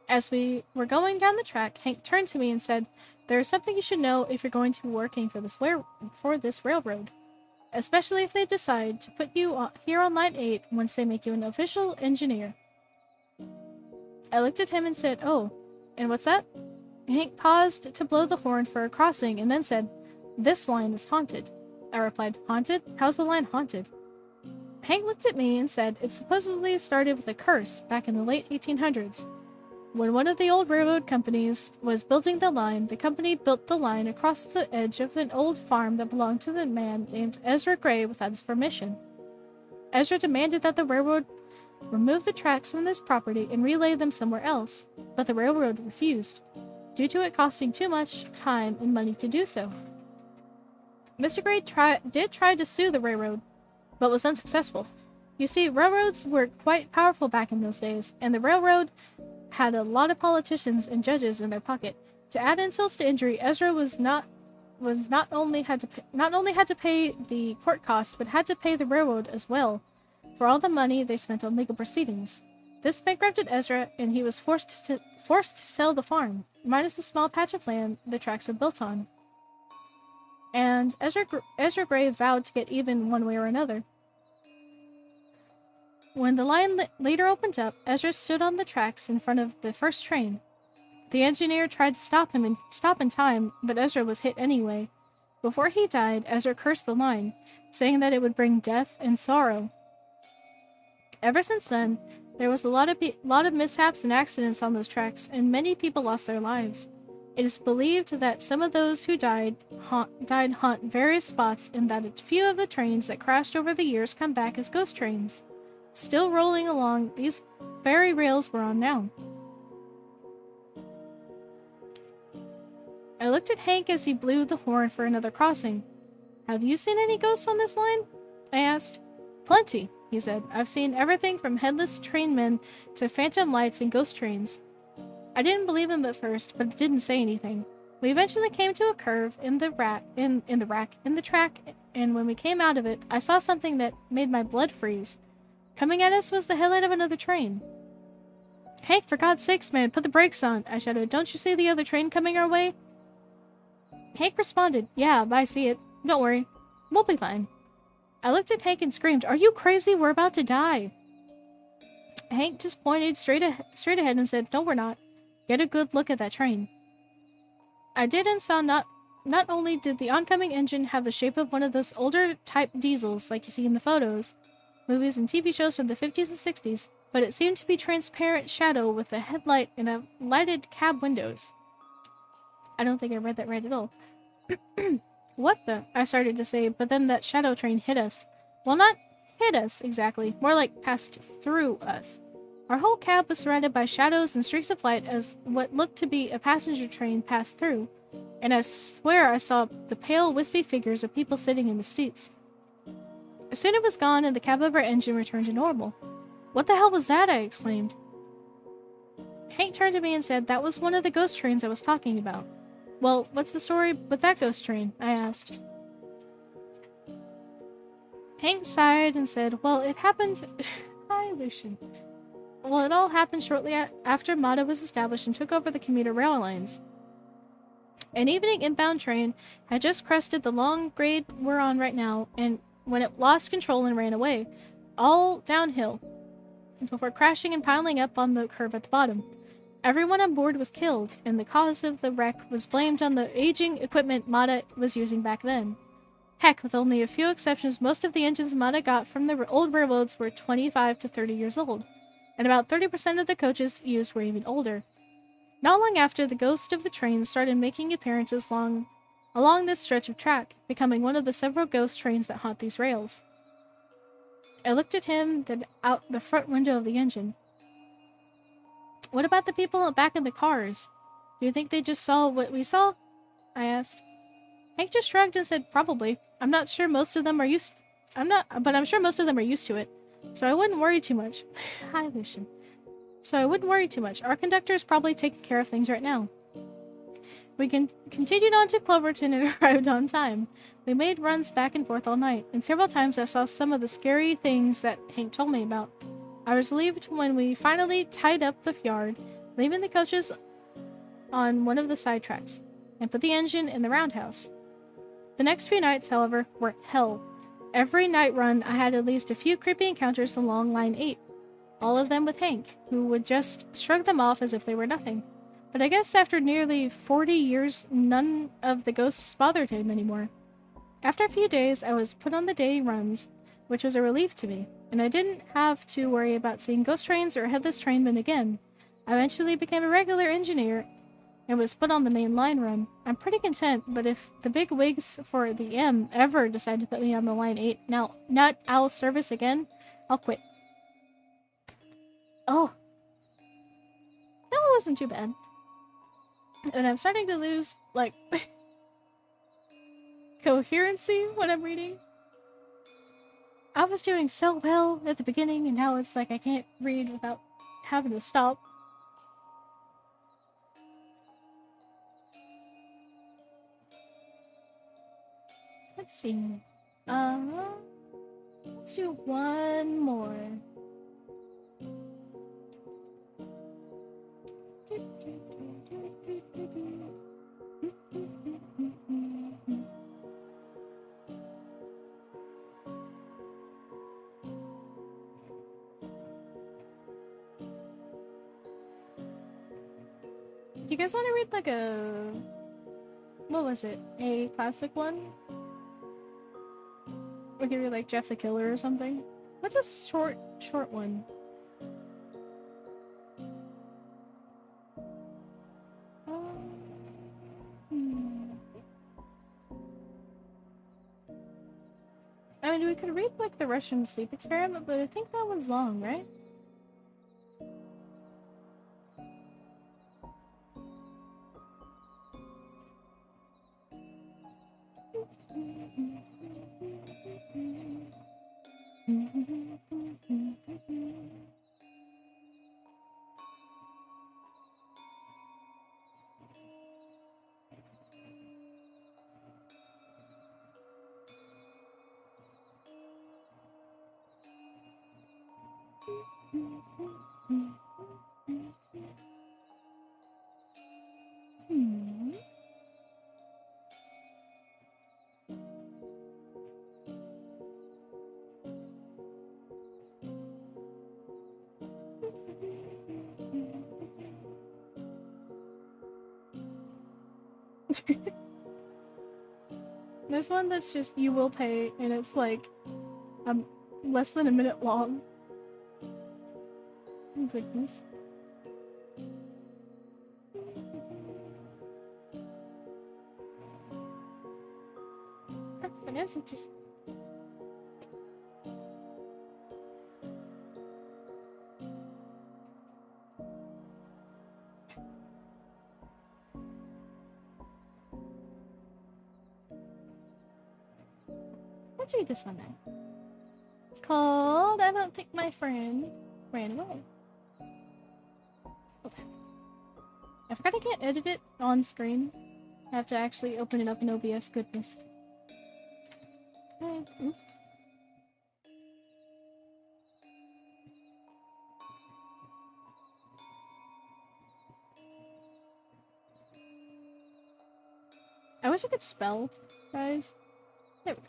As we were going down the track, Hank turned to me and said, "There is something you should know if you're going to be working for this railroad, especially if they decide to put you here on line 8 once they make you an official engineer." I looked at him and said, "Oh, and what's that?" Hank paused to blow the horn for a crossing and then said, "This line is haunted." I replied, "Haunted? How's the line haunted?" Hank looked at me and said it supposedly started with a curse back in the late 1800s. When one of the old railroad companies was building the line, the company built the line across the edge of an old farm that belonged to the man named Ezra Gray without his permission. Ezra demanded that the railroad remove the tracks from this property and relay them somewhere else, but the railroad refused, due to it costing too much time and money to do so. Mr. Gray did try to sue the railroad, but was unsuccessful. You see, railroads were quite powerful back in those days, and the railroad had a lot of politicians and judges in their pocket. To add insults to injury, Ezra not only had to pay the court costs, but had to pay the railroad as well for all the money they spent on legal proceedings. This bankrupted Ezra, and he was forced to sell the farm, minus the small patch of land the tracks were built on. And Ezra Gray vowed to get even one way or another. When the line later opened up, Ezra stood on the tracks in front of the first train. The engineer tried to stop in time, but Ezra was hit anyway. Before he died, Ezra cursed the line, saying that it would bring death and sorrow. Ever since then, there was a lot of mishaps and accidents on those tracks, and many people lost their lives. It is believed that some of those who died haunt various spots, and that a few of the trains that crashed over the years come back as ghost trains, still rolling along these very rails we're on now. I looked at Hank as he blew the horn for another crossing. "Have you seen any ghosts on this line?" I asked. "Plenty," he said. "I've seen everything from headless trainmen to phantom lights and ghost trains." I didn't believe him at first, but didn't say anything. We eventually came to a curve in the track, and when we came out of it, I saw something that made my blood freeze. Coming at us was the headlight of another train. "Hank, for God's sakes, man, put the brakes on," I shouted. "Don't you see the other train coming our way?" Hank responded, "Yeah, I see it. Don't worry. We'll be fine." I looked at Hank and screamed, "Are you crazy? We're about to die." Hank just pointed straight ahead and said, "No, we're not. Get a good look at that train." I did, and saw not only did the oncoming engine have the shape of one of those older type diesels like you see in the photos, movies and TV shows from the 50s and 60s, but it seemed to be transparent shadow with a headlight and a lighted cab windows. I don't think I read that right at all. "What the?" I started to say, but then that shadow train hit us. Well, not hit us exactly, more like passed through us. Our whole cab was surrounded by shadows and streaks of light as what looked to be a passenger train passed through, and I swear I saw the pale, wispy figures of people sitting in the seats. Soon it was gone, and the cab of our engine returned to normal. "What the hell was that?" I exclaimed. Hank turned to me and said that was one of the ghost trains I was talking about. "Well, what's the story with that ghost train?" I asked. Hank sighed and said, "Well, it happened..." Hi, Lucian. "Well, it all happened shortly after MATA was established and took over the commuter rail lines. An evening inbound train had just crested the long grade we're on right now, and when it lost control and ran away, all downhill, before crashing and piling up on the curve at the bottom. Everyone on board was killed, and the cause of the wreck was blamed on the aging equipment MATA was using back then. Heck, with only a few exceptions, most of the engines MATA got from the old railroads were 25 to 30 years old, and about 30% of the coaches used were even older. Not long after, the ghost of the train started making appearances along this stretch of track, becoming one of the several ghost trains that haunt these rails." I looked at him, then out the front window of the engine. "What about the people back in the cars? Do you think they just saw what we saw?" I asked. Hank just shrugged and said, "Probably. I'm sure most of them are used to it. So I wouldn't worry too much." Hi, Lucian. "So I wouldn't worry too much. Our conductor is probably taking care of things right now." We continued on to Cloverton and arrived on time. We made runs back and forth all night, and several times I saw some of the scary things that Hank told me about. I was relieved when we finally tied up the yard, leaving the coaches on one of the side tracks, and put the engine in the roundhouse. The next few nights, however, were hell. Every night run, I had at least a few creepy encounters along Line 8, all of them with Hank, who would just shrug them off as if they were nothing. But I guess after nearly 40 years, none of the ghosts bothered him anymore. After a few days, I was put on the day runs, which was a relief to me, and I didn't have to worry about seeing ghost trains or headless trainmen again. I eventually became a regular engineer and was put on the main line run. I'm pretty content, but if the big wigs for the M ever decide to put me on the Line 8 not owl service again, I'll quit. Oh. That one wasn't too bad. And I'm starting to lose, like, coherency when I'm reading. I was doing so well at the beginning, and now it's like I can't read without having to stop. Let's see. Let's do one more. Do you guys want to read like a... what was it? A classic one? We could read like Jeff the Killer or something. What's a short one? I mean, we could read like the Russian sleep experiment, but I think that one's long, right? There's one that's just you will pay, and it's like less than a minute long. Oh, goodness. Vanessa just... Let's read this one then. It's called I Don't Think My Friend Ran Away. Okay. I forgot I can't edit it on screen. I have to actually open it up in OBS. Goodness. I wish I could spell, guys. There we go.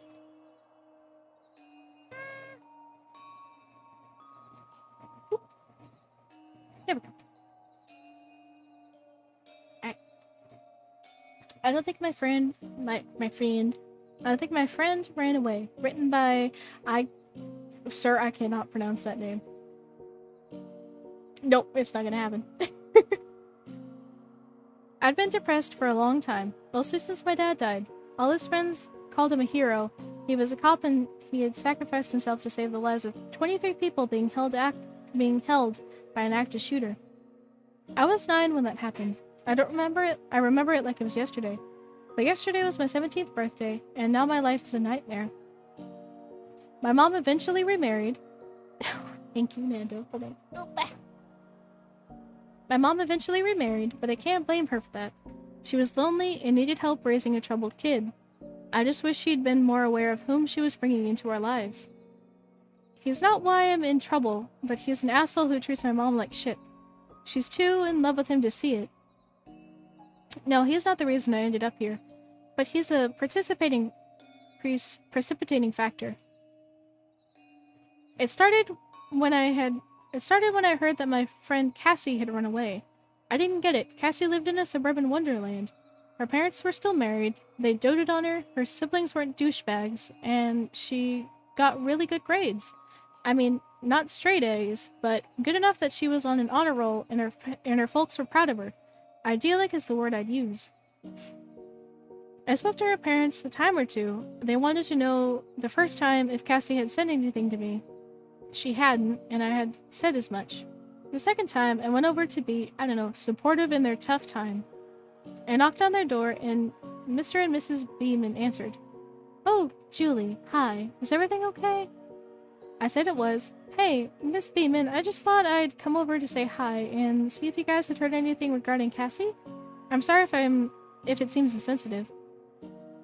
Oop. There we go. I don't think my friend, I don't think my friend ran away. Written by, sir, I cannot pronounce that name. Nope, it's not gonna happen. I'd been depressed for a long time, mostly since my dad died. All his friends called him a hero. He was a cop and he had sacrificed himself to save the lives of 23 people being held by an active shooter. I was 9 when that happened. I don't remember it. I remember it like it was yesterday. But yesterday was my 17th birthday, and now my life is a nightmare. My mom eventually remarried. Thank you, Nando. Hold on. My mom eventually remarried, but I can't blame her for that. She was lonely and needed help raising a troubled kid. I just wish she'd been more aware of whom she was bringing into our lives. He's not why I'm in trouble, but he's an asshole who treats my mom like shit. She's too in love with him to see it. No, he's not the reason I ended up here, but he's a precipitating factor. It started when I heard that my friend Cassie had run away. I didn't get it. Cassie lived in a suburban wonderland. Her parents were still married, they doted on her, her siblings weren't douchebags, and she got really good grades. I mean, not straight A's, but good enough that she was on an honor roll and her folks were proud of her. Idyllic is the word I'd use. I spoke to her parents a time or two. They wanted to know the first time if Cassie had said anything to me. She hadn't, and I had said as much. The second time, I went over to be, supportive in their tough time. I knocked on their door, and Mr. and Mrs. Beeman answered. Oh, Julie, hi. Is everything okay? I said it was. Hey, Miss Beeman, I just thought I'd come over to say hi and see if you guys had heard anything regarding Cassie. I'm sorry if it seems insensitive.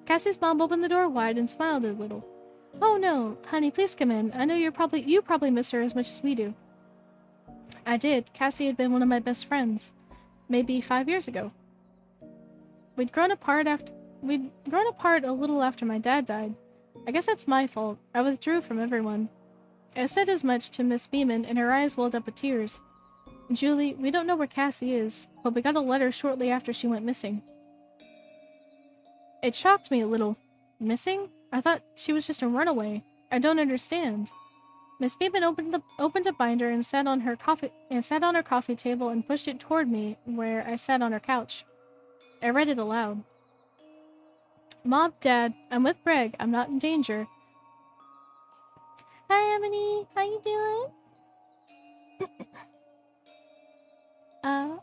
Cassie's mom opened the door wide and smiled a little. Oh no, honey, please come in. I know you probably miss her as much as we do. I did. Cassie had been one of my best friends. Maybe 5 years ago. We'd grown apart a little after my dad died. I guess that's my fault. I withdrew from everyone. I said as much to Miss Beeman, and her eyes welled up with tears. Julie, we don't know where Cassie is, but we got a letter shortly after she went missing. It shocked me a little. Missing? I thought she was just a runaway. I don't understand. Miss Beeman opened a binder and sat on her coffee table and pushed it toward me where I sat on her couch. I read it aloud. Mom, Dad, I'm with Greg. I'm not in danger. Hi, Emily. How you doing?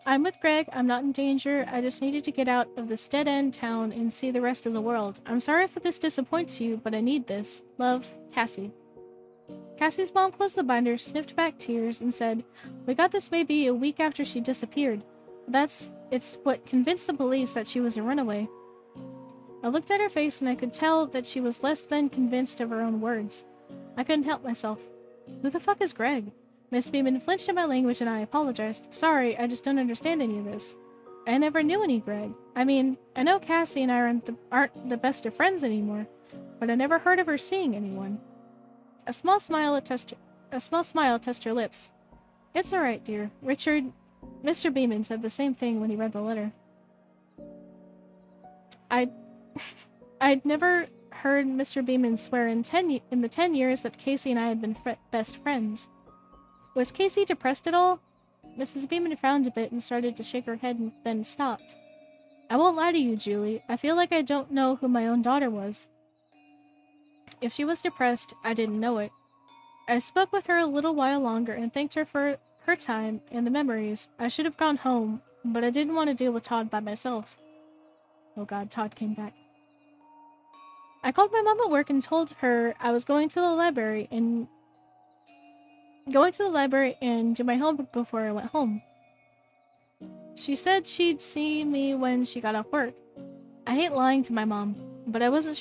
I'm with Greg. I'm not in danger. I just needed to get out of this dead-end town and see the rest of the world. I'm sorry if this disappoints you, but I need this. Love, Cassie. Cassie's mom closed the binder, sniffed back tears, and said, We got this maybe a week after she disappeared. It's what convinced the police that she was a runaway. I looked at her face and I could tell that she was less than convinced of her own words. I couldn't help myself. Who the fuck is Greg? Miss Beeman flinched at my language and I apologized. Sorry, I just don't understand any of this. I never knew any Greg. I mean, I know Cassie and I aren't the best of friends anymore, but I never heard of her seeing anyone. A small smile touched her lips. It's all right, dear. Mr. Beeman said the same thing when he read the letter. I'd never heard Mr. Beeman swear in the 10 years that Casey and I had been best friends. Was Casey depressed at all? Mrs. Beeman frowned a bit and started to shake her head and then stopped. I won't lie to you, Julie. I feel like I don't know who my own daughter was. If she was depressed, I didn't know it. I spoke with her a little while longer and thanked her for her time and the memories. I should have gone home, but I didn't want to deal with Todd by myself. Oh god, Todd came back. I called my mom at work and told her I was going to the library and do my homework before I went home. She said she'd see me when she got off work. I hate lying to my mom, but I wasn't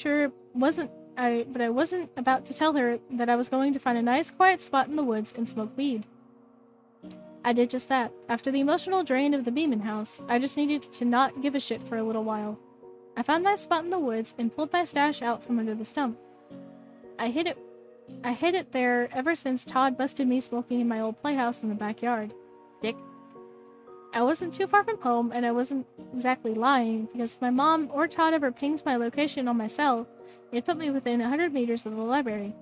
about to tell her that I was going to find a nice quiet spot in the woods and smoke weed. I did just that. After the emotional drain of the Beeman house, I just needed to not give a shit for a little while. I found my spot in the woods and pulled my stash out from under the stump. I hid it there ever since Todd busted me smoking in my old playhouse in the backyard. Dick. I wasn't too far from home, and I wasn't exactly lying, because if my mom or Todd ever pinged my location on my cell, it put me within 100 meters of the library.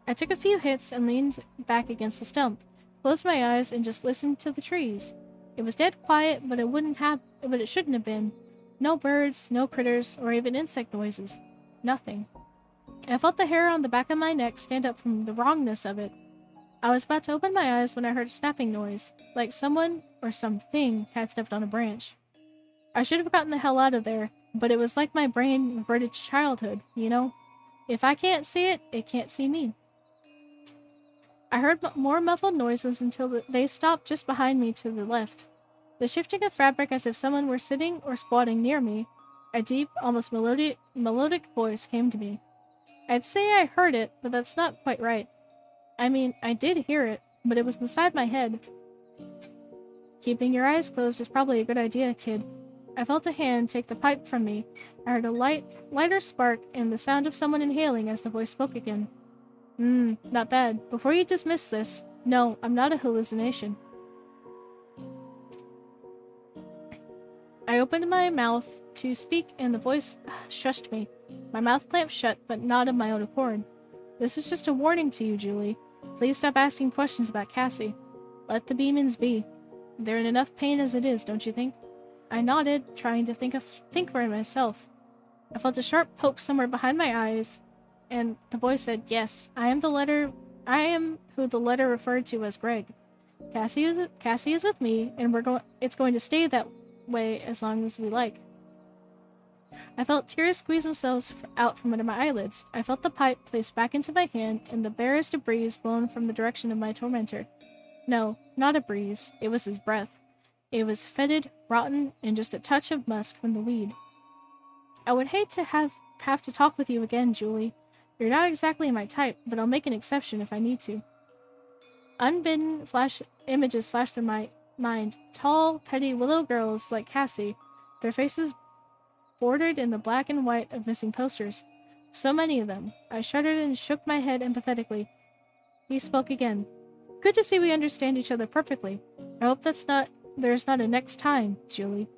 I took a few hits and leaned back against the stump, closed my eyes, and just listened to the trees. It was dead quiet, but it shouldn't have been. No birds, no critters, or even insect noises. Nothing. I felt the hair on the back of my neck stand up from the wrongness of it. I was about to open my eyes when I heard a snapping noise, like someone or something had stepped on a branch. I should have gotten the hell out of there, but it was like my brain reverted to childhood, you know? If I can't see it, it can't see me. I heard more muffled noises until they stopped just behind me to the left. The shifting of fabric as if someone were sitting or squatting near me. A deep, almost melodic voice came to me. I'd say I heard it, but that's not quite right. I mean, I did hear it, but it was inside my head. Keeping your eyes closed is probably a good idea, kid. I felt a hand take the pipe from me. I heard a lighter spark and the sound of someone inhaling as the voice spoke again. Not bad. Before you dismiss this, no, I'm not a hallucination. I opened my mouth to speak and the voice shushed me. My mouth clamped shut, but not of my own accord. This is just a warning to you, Julie. Please stop asking questions about Cassie. Let the Beemans be. They're in enough pain as it is, don't you think? I nodded, trying to think for myself. I felt a sharp poke somewhere behind my eyes, and the voice said, Yes, I am who the letter referred to as Greg. Cassie is with me, and it's going to stay that way as long as we like. I felt tears squeeze themselves out from under my eyelids. I felt the pipe placed back into my hand and the barest of breeze blown from the direction of my tormentor. No, not a breeze. It was his breath. It was fetid, rotten, and just a touch of musk from the weed. I would hate to have to talk with you again, Julie. You're not exactly my type, but I'll make an exception if I need to. Unbidden images flash through my mind. Tall, petty willow girls like Cassie, their faces bordered in the black and white of missing posters. So many of them. I shuddered and shook my head empathetically. He spoke again. Good to see we understand each other perfectly. I hope there's not a next time, Julie.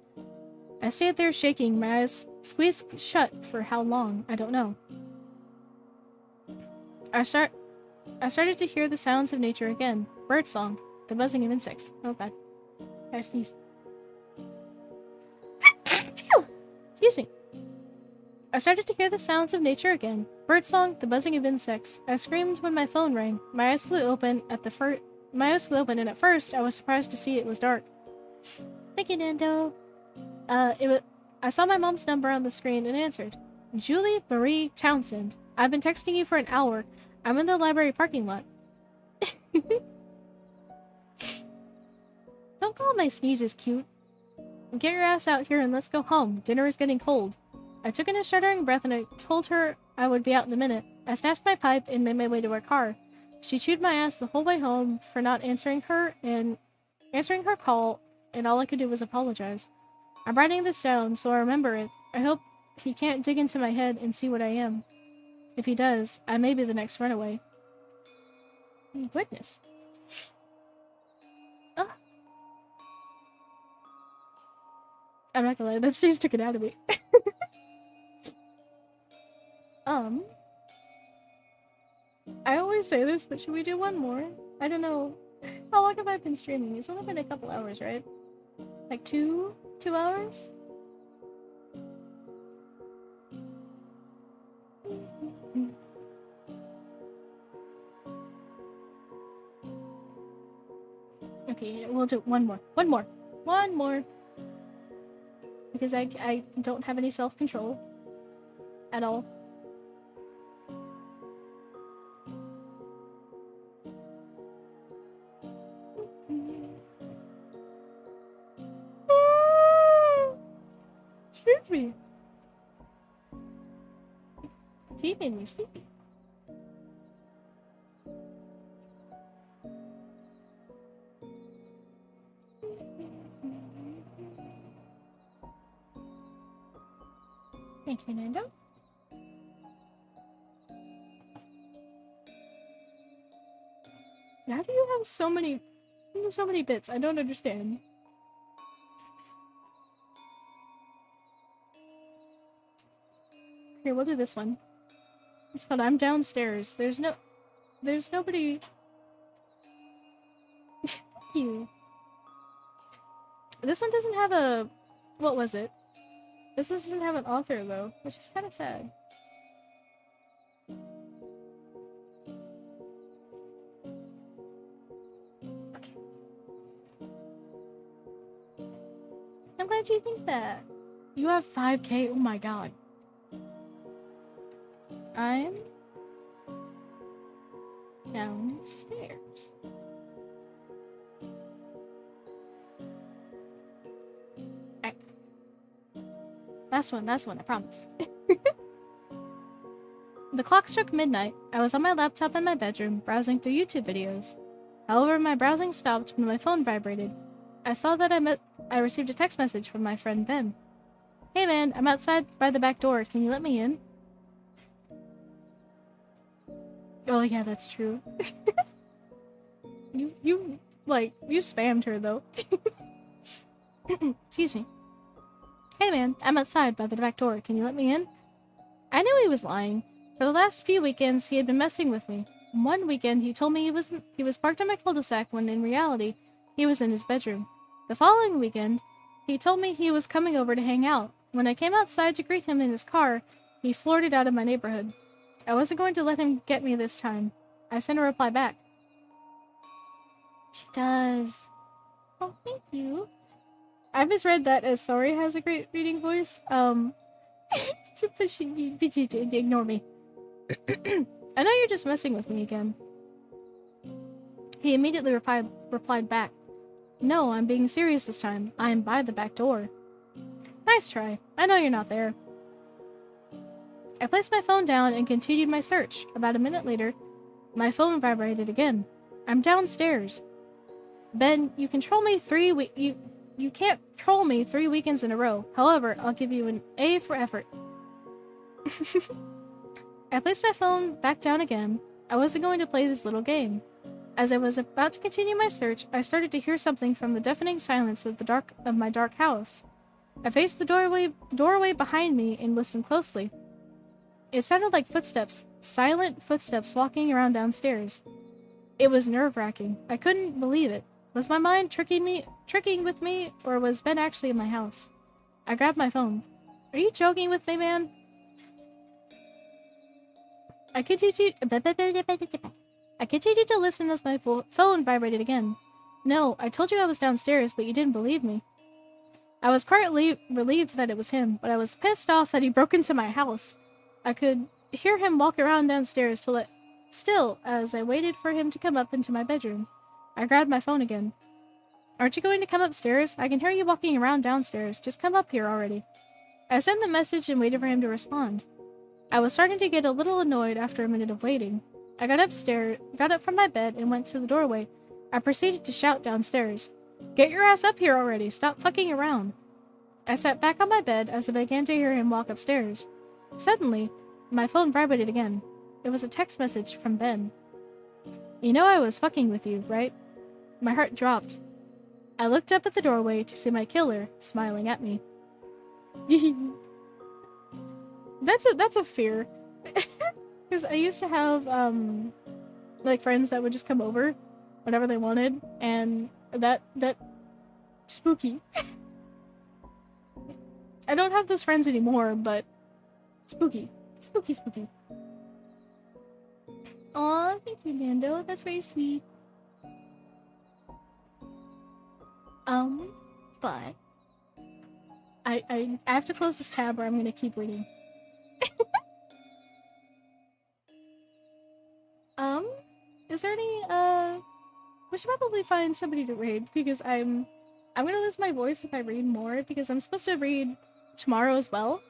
I stayed there shaking, my eyes squeezed shut for how long, I don't know. I started to hear the sounds of nature again. Birdsong, the buzzing of insects. Oh god. I sneezed. Excuse me. I started to hear the sounds of nature again. Birdsong, the buzzing of insects. I screamed when my phone rang. My eyes flew open and at first I was surprised to see it was dark. Thank you, Nando. I saw my mom's number on the screen and answered. Julie Marie Townsend. I've been texting you for an hour. I'm in the library parking lot. Don't call my sneezes cute. Get your ass out here and let's go home. Dinner is getting cold. I took in a shuddering breath and I told her I would be out in a minute. I snatched my pipe and made my way to her car. She chewed my ass the whole way home for not answering her call, and all I could do was apologize. I'm writing this down so I remember it. I hope he can't dig into my head and see what I am. If he does, I may be the next runaway. Goodness. Ugh. I'm not gonna lie, that stage took it out of me. I always say this, but should we do one more? I don't know. How long have I been streaming? It's only been a couple hours, right? Like 2 hours? Okay, we'll do one more. One more. Because I don't have any self-control. At all. Excuse me. Tea made me sleepy. Thank you, Nando. How do you have so many bits? I don't understand. Here, we'll do this one. It's called I'm Downstairs. There's nobody. Thank you. This one doesn't have a... What was it? This one doesn't have an author, though, which is kind of sad. Okay. I'm glad you think that. You have 5K? Oh my god. I'm downstairs. Alright. Last one, I promise. The clock struck midnight. I was on my laptop in my bedroom, browsing through YouTube videos. However, my browsing stopped when my phone vibrated. I saw that I received a text message from my friend Ben. Hey man, I'm outside by the back door. Can you let me in? Oh yeah, that's true. you spammed her though. Excuse me. Hey man, I'm outside by the back door. Can you let me in? I knew he was lying. For the last few weekends, he had been messing with me. One weekend, he told me he was parked in my cul-de-sac when in reality, he was in his bedroom. The following weekend, he told me he was coming over to hang out. When I came outside to greet him in his car, he floored it out of my neighborhood. I wasn't going to let him get me this time. I sent a reply back. She does. Oh, thank you. I misread that as sorry has a great reading voice. But she ignore me. I know you're just messing with me again. He immediately replied back. No, I'm being serious this time. I am by the back door. Nice try. I know you're not there. I placed my phone down and continued my search. About a minute later, my phone vibrated again. I'm downstairs. Ben, you control me you can't troll me 3 weekends in a row. However, I'll give you an A for effort. I placed my phone back down again. I wasn't going to play this little game. As I was about to continue my search, I started to hear something from the deafening silence of my dark house. I faced the doorway behind me and listened closely. It sounded like footsteps, silent footsteps walking around downstairs. It was nerve-wracking. I couldn't believe it. Was my mind tricking with me, or was Ben actually in my house? I grabbed my phone. Are you joking with me, man? I continued to listen as my phone vibrated again. No, I told you I was downstairs, but you didn't believe me. I was quite relieved that it was him, but I was pissed off that he broke into my house. I could hear him walk around downstairs still as I waited for him to come up into my bedroom. I grabbed my phone again. Aren't you going to come upstairs? I can hear you walking around downstairs. Just come up here already. I sent the message and waited for him to respond. I was starting to get a little annoyed after a minute of waiting. I got up from my bed and went to the doorway. I proceeded to shout downstairs. Get your ass up here already. Stop fucking around. I sat back on my bed as I began to hear him walk upstairs. Suddenly, my phone vibrated again. It was a text message from Ben. You know I was fucking with you, right? My heart dropped. I looked up at the doorway to see my killer smiling at me. That's a fear. Because I used to have, like, friends that would just come over whenever they wanted, and that spooky. I don't have those friends anymore, but spooky. Spooky, spooky. Aw, thank you, Nando. That's very sweet. But I have to close this tab or I'm gonna keep reading. Is there any, we should probably find somebody to raid, because I'm gonna lose my voice if I read more, because I'm supposed to read tomorrow as well.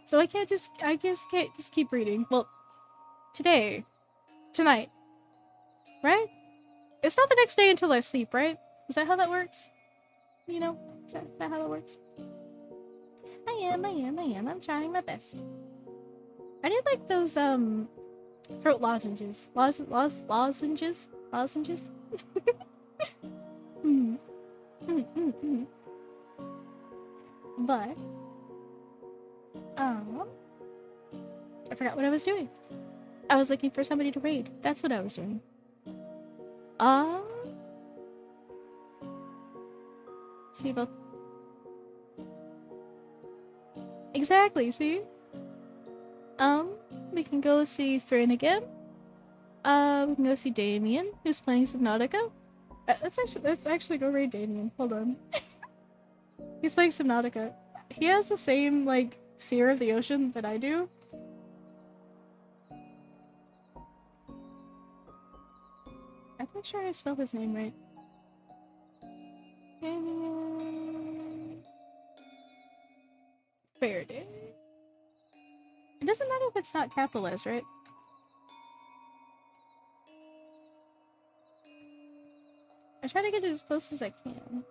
So I just can't just keep reading. Well, tonight, right? It's not the next day until I sleep, right? Is that how that works? You know, is that how that works? I am. I'm trying my best. I did like those, throat lozenges. Lozenges? But, I forgot what I was doing. I was looking for somebody to raid. That's what I was doing. See both. Exactly, see? We can go see Thrin again. We can go see Damien, who's playing Subnautica. Let's actually go raid Damien. Hold on. He's playing Subnautica. He has the same, like, fear of the ocean that I do. I'm not sure I spelled his name right. Damien Faraday. It doesn't matter if it's not capitalized, right? I try to get it as close as I can.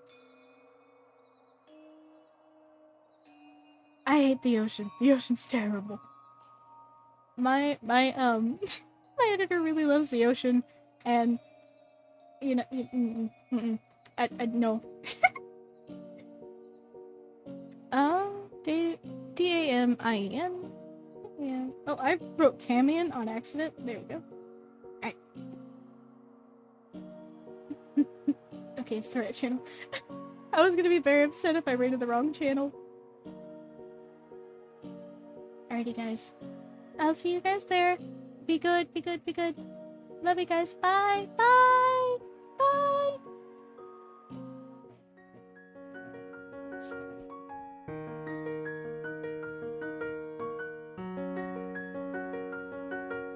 I hate the ocean. The ocean's terrible. My my editor really loves the ocean, and you know, I no. Damien. Yeah. Oh, I wrote Camion on accident. There we go. Alright. Okay, it's the right channel. I was gonna be very upset if I rated the wrong channel. Alrighty, guys. I'll see you guys there. Be good, be good, be good. Love you guys. Bye. Bye. Bye.